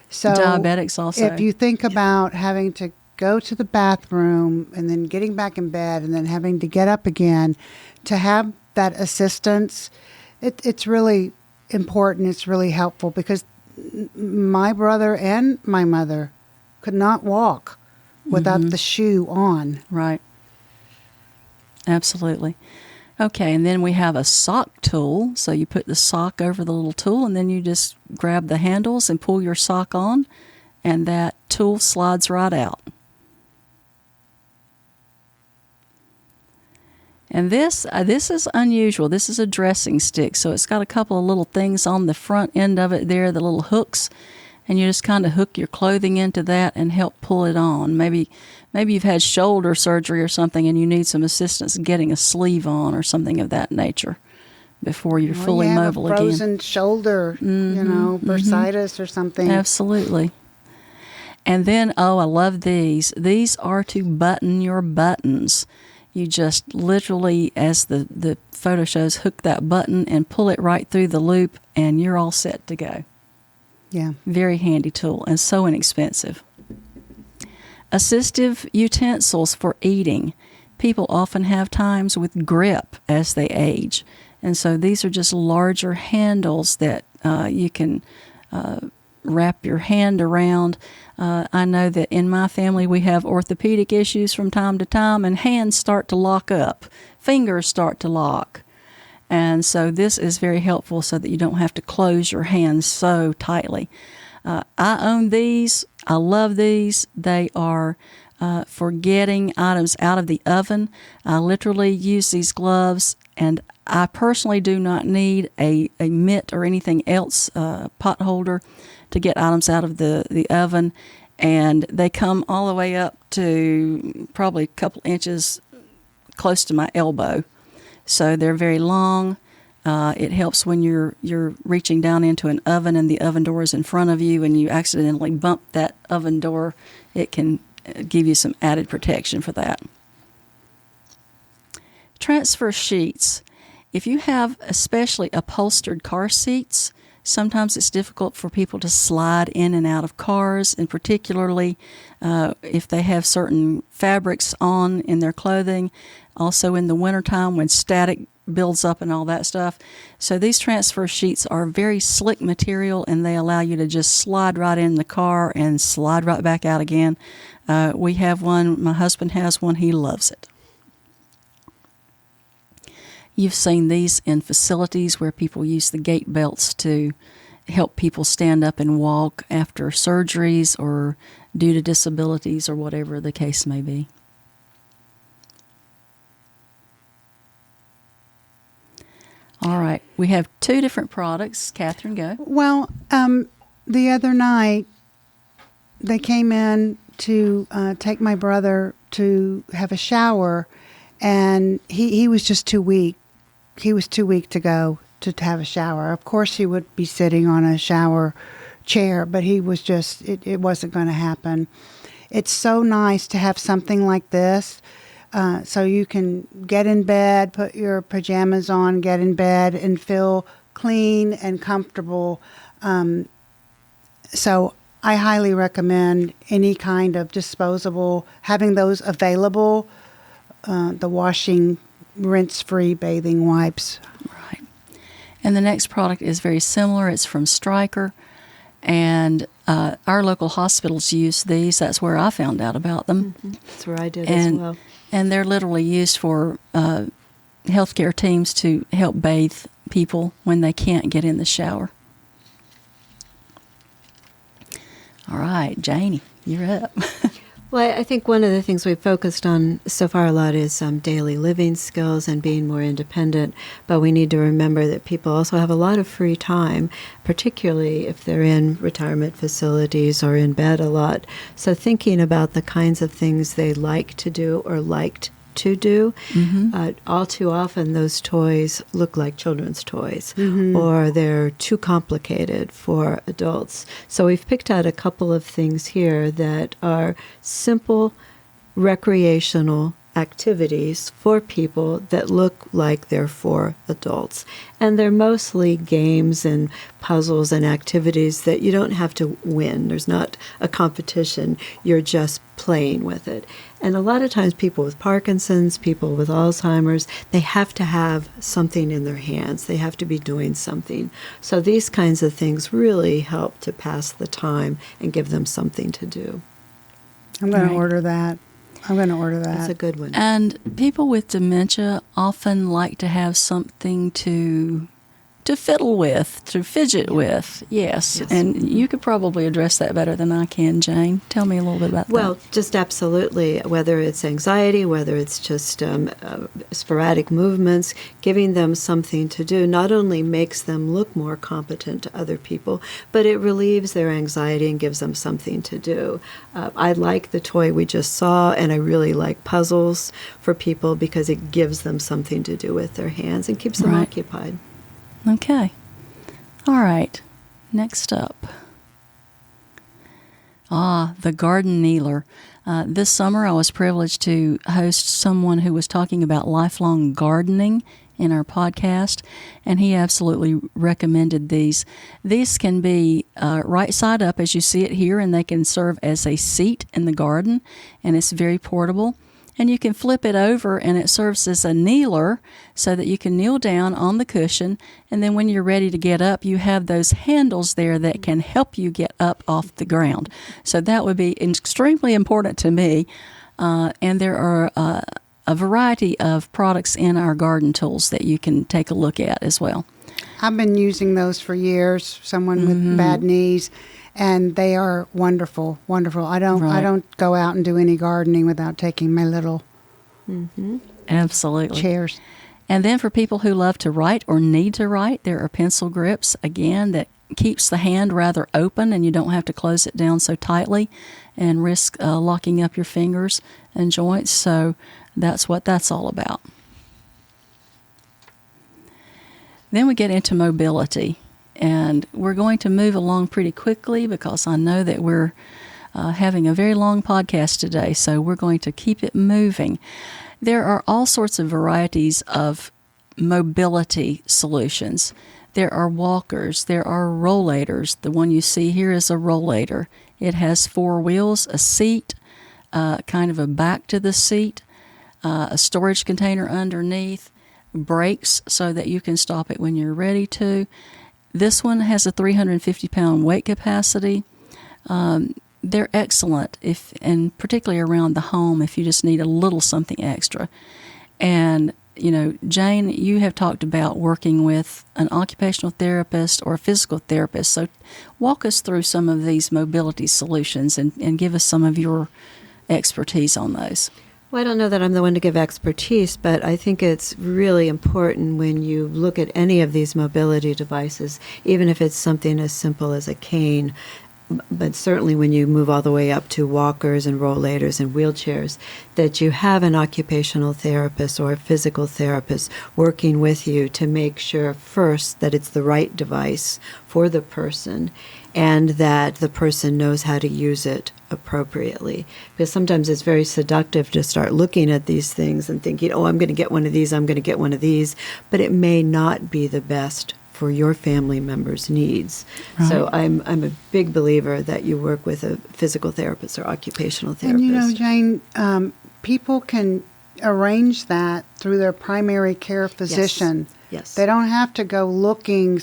F: So
B: diabetics also.
F: If you think about having to go to the bathroom and then getting back in bed and then having to get up again, to have that assistance, it's really important. It's really helpful, because my brother and my mother could not walk without the shoe on.
B: Right. Absolutely. Okay, and then we have a sock tool. So you put the sock over the little tool, and then you just grab the handles and pull your sock on, and that tool slides right out. And this is unusual. This is a dressing stick, so it's got a couple of little things on the front end of it there, the little hooks, and you just kind of hook your clothing into that and help pull it on. Maybe you've had shoulder surgery or something and you need some assistance getting a sleeve on or something of that nature before you're fully mobile
F: again.
B: again.
F: Frozen shoulder, bursitis or something.
B: Absolutely. And then, I love these. These are to button your buttons. You just literally, as the photo shows, hook that button and pull it right through the loop, and you're all set to go.
F: Yeah.
B: Very handy tool and so inexpensive. Assistive utensils for eating. People often have times with grip as they age, and so these are just larger handles that you can wrap your hand around. I know that in my family we have orthopedic issues from time to time, and hands start to lock up, fingers start to lock. And so this is very helpful so that you don't have to close your hands so tightly. I own these. I love these. They are for getting items out of the oven. I literally use these gloves, and I personally do not need a mitt or anything else, pot holder, to get items out of the oven. And they come all the way up to probably a couple inches close to my elbow. So they're very long. It helps when you're reaching down into an oven and the oven door is in front of you and you accidentally bump that oven door. It can give you some added protection for that. Transfer sheets. If you have especially upholstered car seats, sometimes it's difficult for people to slide in and out of cars, and particularly if they have certain fabrics on in their clothing. Also in the wintertime when static builds up and all that stuff. So these transfer sheets are very slick material, and they allow you to just slide right in the car and slide right back out again. We have one. My husband has one. He loves it. You've seen these in facilities where people use the gait belts to help people stand up and walk after surgeries or due to disabilities or whatever the case may be. All right. We have two different products. Catherine, go.
F: Well, the other night, they came in to take my brother to have a shower, and he was just too weak. He was too weak to go to have a shower. Of course, he would be sitting on a shower chair, but he was just, it wasn't going to happen. It's so nice to have something like this. So you can get in bed, put your pajamas on, get in bed, and feel clean and comfortable. So I highly recommend any kind of disposable, having those available, the washing, rinse-free bathing wipes.
B: Right. And the next product is very similar. It's from Stryker. And our local hospitals use these. That's where I found out about them.
G: Mm-hmm. That's where I did as well.
B: And they're literally used for healthcare teams to help bathe people when they can't get in the shower. All right, Janie, you're up.
G: Well, I think one of the things we've focused on so far a lot is daily living skills and being more independent. But we need to remember that people also have a lot of free time, particularly if they're in retirement facilities or in bed a lot. So thinking about the kinds of things they like to do or liked to do. Mm-hmm. All too often those toys look like children's toys, mm-hmm. or they're too complicated for adults. So we've picked out a couple of things here that are simple recreational activities for people that look like they're for adults. And they're mostly games and puzzles and activities that you don't have to win. There's not a competition. You're just playing with it. And a lot of times people with Parkinson's, people with Alzheimer's, they have to have something in their hands. They have to be doing something. So these kinds of things really help to pass the time and give them something to do.
F: I'm going to order that. I'm going to order that.
G: That's a good one.
B: And people with dementia often like to have something to fiddle with, to fidget with. Yes. And you could probably address that better than I can, Jane. Tell me a little bit about that.
G: Well, just absolutely, whether it's anxiety, whether it's just sporadic movements, giving them something to do not only makes them look more competent to other people, but it relieves their anxiety and gives them something to do. I like the toy we just saw, and I really like puzzles for people because it gives them something to do with their hands and keeps them occupied.
B: Okay. All right. Next up. The garden kneeler. This summer I was privileged to host someone who was talking about lifelong gardening in our podcast, and he absolutely recommended these. These can be right side up as you see it here, and they can serve as a seat in the garden, and it's very portable. And you can flip it over, and it serves as a kneeler so that you can kneel down on the cushion, and then when you're ready to get up, you have those handles there that can help you get up off the ground. So that would be extremely important to me. And there are a variety of products in our garden tools that you can take a look at as well.
F: I've been using those for years, someone with bad knees. And they are wonderful, wonderful. I don't go out and do any gardening without taking my little
B: Absolutely
F: chairs.
B: And then for people who love to write or need to write, there are pencil grips, again, that keeps the hand rather open, and you don't have to close it down so tightly and risk locking up your fingers and joints. So that's what that's all about. Then we get into mobility. And we're going to move along pretty quickly because I know that we're having a very long podcast today, so we're going to keep it moving. There are all sorts of varieties of mobility solutions. There are walkers, there are rollators. The one you see here is a rollator. It has 4 wheels, a seat, kind of a back to the seat, a storage container underneath, brakes so that you can stop it when you're ready to. This one has a 350-pound weight capacity. They're excellent, and particularly around the home if you just need a little something extra. And, Jane, you have talked about working with an occupational therapist or a physical therapist. So walk us through some of these mobility solutions and give us some of your expertise on those.
G: Well, I don't know that I'm the one to give expertise, but I think it's really important when you look at any of these mobility devices, even if it's something as simple as a cane, but certainly when you move all the way up to walkers and rollators and wheelchairs, that you have an occupational therapist or a physical therapist working with you to make sure first that it's the right device for the person and that the person knows how to use it appropriately. Because sometimes it's very seductive to start looking at these things and thinking, I'm going to get one of these, I'm going to get one of these, but it may not be the best for your family members' needs. Right. So I'm a big believer that you work with a physical therapist or occupational therapist.
F: And Jane, people can arrange that through their primary care physician.
G: Yes.
F: They don't have to go looking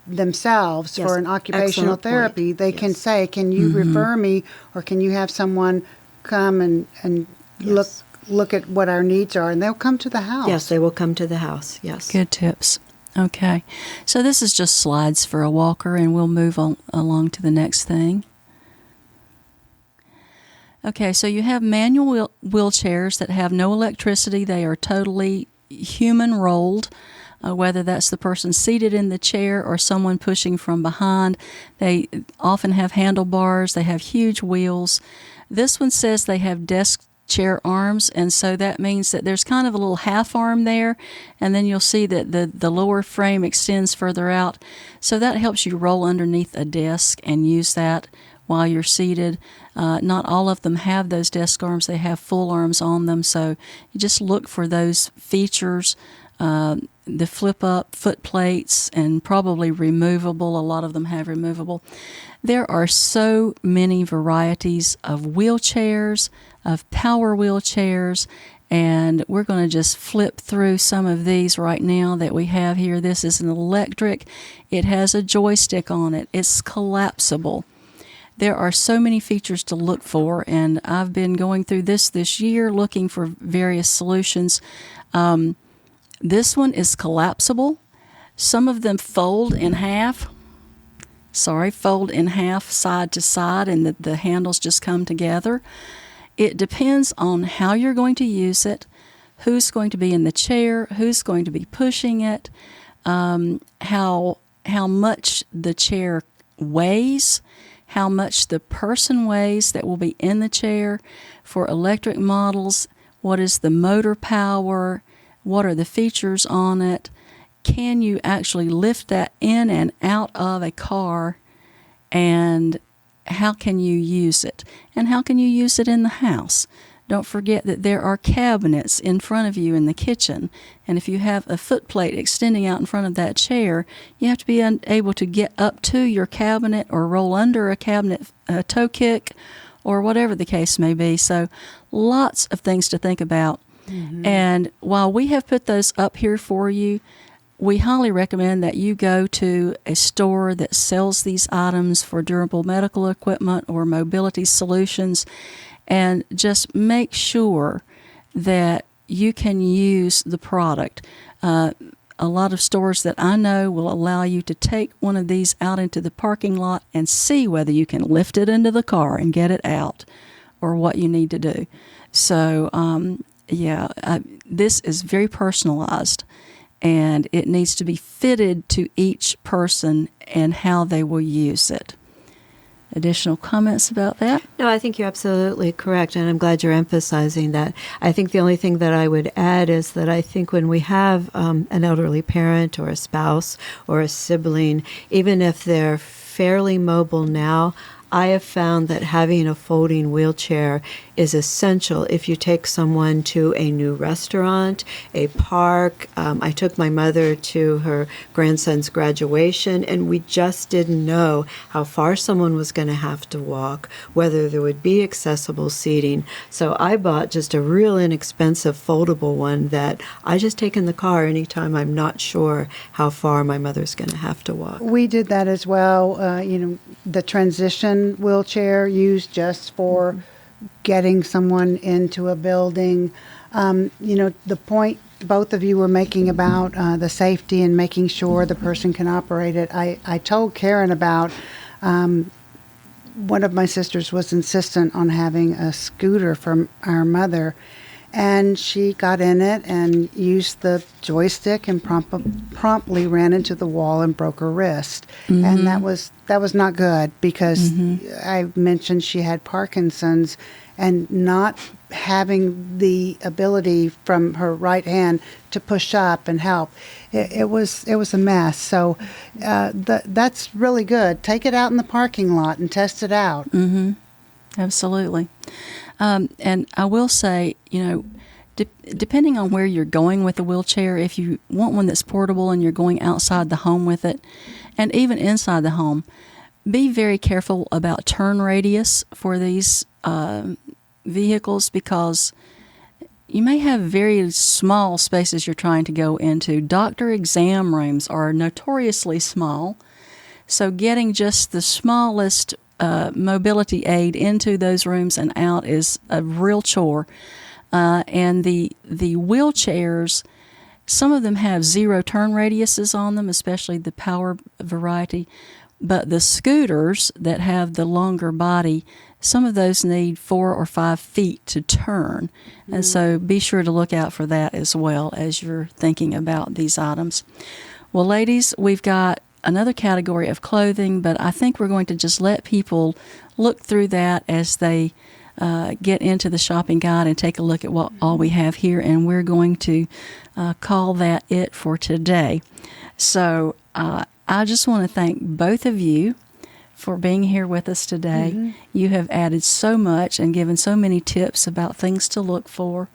F: themselves for an occupational therapy. They can say, can you refer me, or can you have someone come and look at what our needs are, and they'll come to the house.
G: Yes, they will come to the house, yes.
B: Good tips. Okay. So this is just slides for a walker, and we'll move on along to the next thing. Okay, so you have manual wheelchairs that have no electricity. They are totally human-rolled, whether that's the person seated in the chair or someone pushing from behind. They often have handlebars. They have huge wheels. This one says they have desk chair arms, and so that means that there's kind of a little half arm there, and then you'll see that the lower frame extends further out. So that helps you roll underneath a desk and use that while you're seated. Not all of them have those desk arms. They have full arms on them, so you just look for those features. The flip-up foot plates, and probably removable. A lot of them have removable. There are so many varieties of wheelchairs, of power wheelchairs, and we're going to just flip through some of these right now that we have here. This is an electric. It has a joystick on it. It's collapsible. there are so many features to look for, and I've been going through this year looking for various solutions. This one is collapsible. Some of them fold in half. Fold in half side to side, and the handles just come together. It depends on how you're going to use it, who's going to be in the chair, who's going to be pushing it, how much the chair weighs, how much the person weighs that will be in the chair. For electric models, what is the motor power? What are the features on it? Can you actually lift that in and out of a car? And how can you use it? And how can you use it in the house? Don't forget that there are cabinets in front of you in the kitchen. And if you have a foot plate extending out in front of that chair, you have to be able to get up to your cabinet or roll under a cabinet, toe kick, or whatever the case may be. So lots of things to think about. Mm-hmm. And while we have put those up here for you, we highly recommend that you go to a store that sells these items for durable medical equipment or mobility solutions, and just make sure that you can use the product. A lot of stores that I know will allow you to take one of these out into the parking lot and see whether you can lift it into the car and get it out, or what you need to do. So, this is very personalized, and it needs to be fitted to each person and how they will use it. Additional comments about that?
G: No, I think you're absolutely correct, and I'm glad you're emphasizing that. I think the only thing that I would add is that I think when we have an elderly parent or a spouse or a sibling, even if they're fairly mobile now, I have found that having a folding wheelchair is essential if you take someone to a new restaurant, a park. I took my mother to her grandson's graduation, and we just didn't know how far someone was going to have to walk, whether there would be accessible seating. So I bought just a real inexpensive foldable one that I just take in the car anytime I'm not sure how far my mother's going to have to walk.
F: We did that as well. The transition wheelchair used just for getting someone into a building. The point both of you were making about the safety and making sure the person can operate it. I told Karen about one of my sisters was insistent on having a scooter for our mother, and she got in it and used the joystick and promptly ran into the wall and broke her wrist. Mm-hmm. And that was not good, because I mentioned she had Parkinson's, and not having the ability from her right hand to push up and help. It was a mess. So that's really good. Take it out in the parking lot and test it out.
B: Mm-hmm. Absolutely. And I will say, depending on where you're going with the wheelchair, if you want one that's portable and you're going outside the home with it, and even inside the home, be very careful about turn radius for these vehicles, because you may have very small spaces you're trying to go into. Doctor exam rooms are notoriously small, so getting just the smallest mobility aid into those rooms and out is a real chore. And the wheelchairs, some of them have 0 turn radiuses on them, especially the power variety. But the scooters that have the longer body, some of those need 4 or 5 feet to turn. Mm-hmm. And so be sure to look out for that as well as you're thinking about these items. Well, ladies, we've got another category of clothing, but I think we're going to just let people look through that as they get into the shopping guide and take a look at what all we have here, and we're going to call that it for today. So I just want to thank both of you for being here with us today. Mm-hmm. You have added so much and given so many tips about things to look for,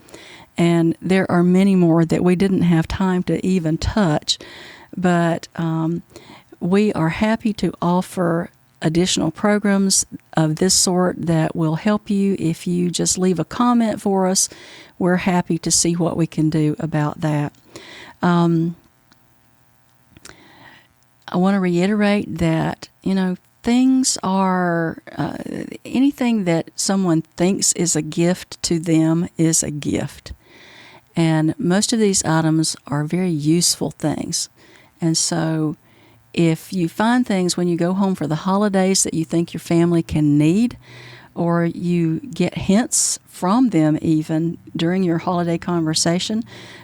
B: and there are many more that we didn't have time to even touch, but we are happy to offer additional programs of this sort that will help you. If you just leave a comment for us, we're happy to see what we can do about that. I want to reiterate that, things are, anything that someone thinks is a gift to them is a gift. And most of these items are very useful things. And so if you find things when you go home for the holidays that you think your family can need, or you get hints from them even during your holiday conversation,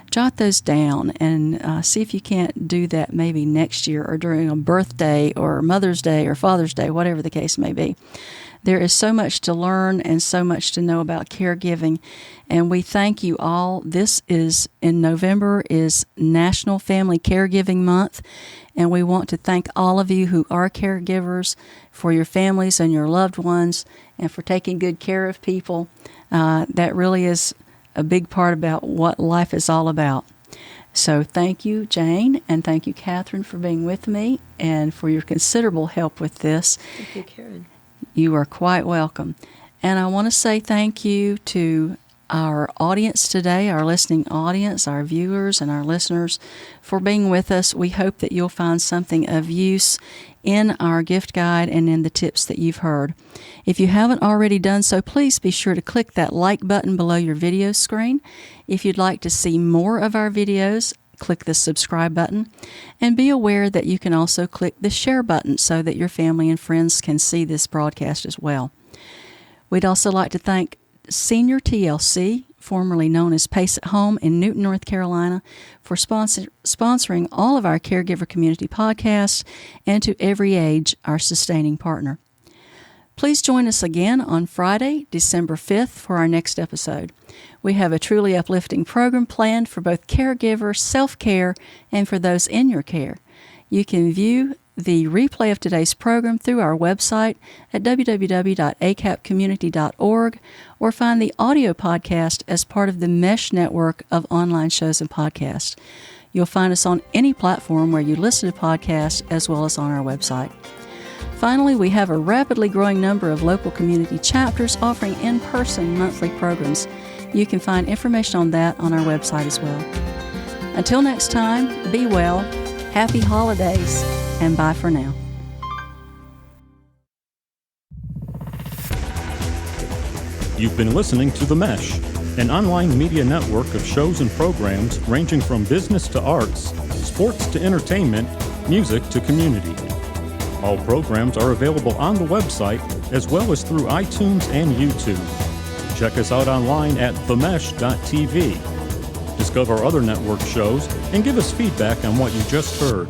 B: jot those down and see if you can't do that maybe next year or during a birthday or Mother's Day or Father's Day, whatever the case may be. There is so much to learn and so much to know about caregiving, and we thank you all. This is, in November, is National Family Caregiving Month, and we want to thank all of you who are caregivers for your families and your loved ones and for taking good care of people. That really is a big part about what life is all about. So thank you, Jane, and thank you, Catherine, for being with me and for your considerable help with this.
G: Thank you, Karen.
B: You are quite welcome. And I want to say thank you to our audience today, our listening audience, our viewers and our listeners for being with us. We hope that you'll find something of use in our gift guide and in the tips that you've heard. If you haven't already done so, please be sure to click that like button below your video screen. If you'd like to see more of our videos, click the subscribe button, and be aware that you can also click the share button so that your family and friends can see this broadcast as well. We'd also like to thank Senior TLC, formerly known as Pace at Home in Newton, North Carolina, for sponsoring all of our Caregiver Community podcasts, and to Every Age, our sustaining partner. Please join us again on Friday, December 5th, for our next episode. We have a truly uplifting program planned for both caregivers, self-care, and for those in your care. You can view the replay of today's program through our website at www.acapcommunity.org, or find the audio podcast as part of the Mesh network of online shows and podcasts. You'll find us on any platform where you listen to podcasts, as well as on our website. Finally, we have a rapidly growing number of local community chapters offering in-person monthly programs. You can find information on that on our website as well. Until next time, be well, happy holidays, and bye for now.
A: You've been listening to The Mesh, an online media network of shows and programs ranging from business to arts, sports to entertainment, music to community. All programs are available on the website as well as through iTunes and YouTube. Check us out online at themesh.tv. Discover other network shows and give us feedback on what you just heard.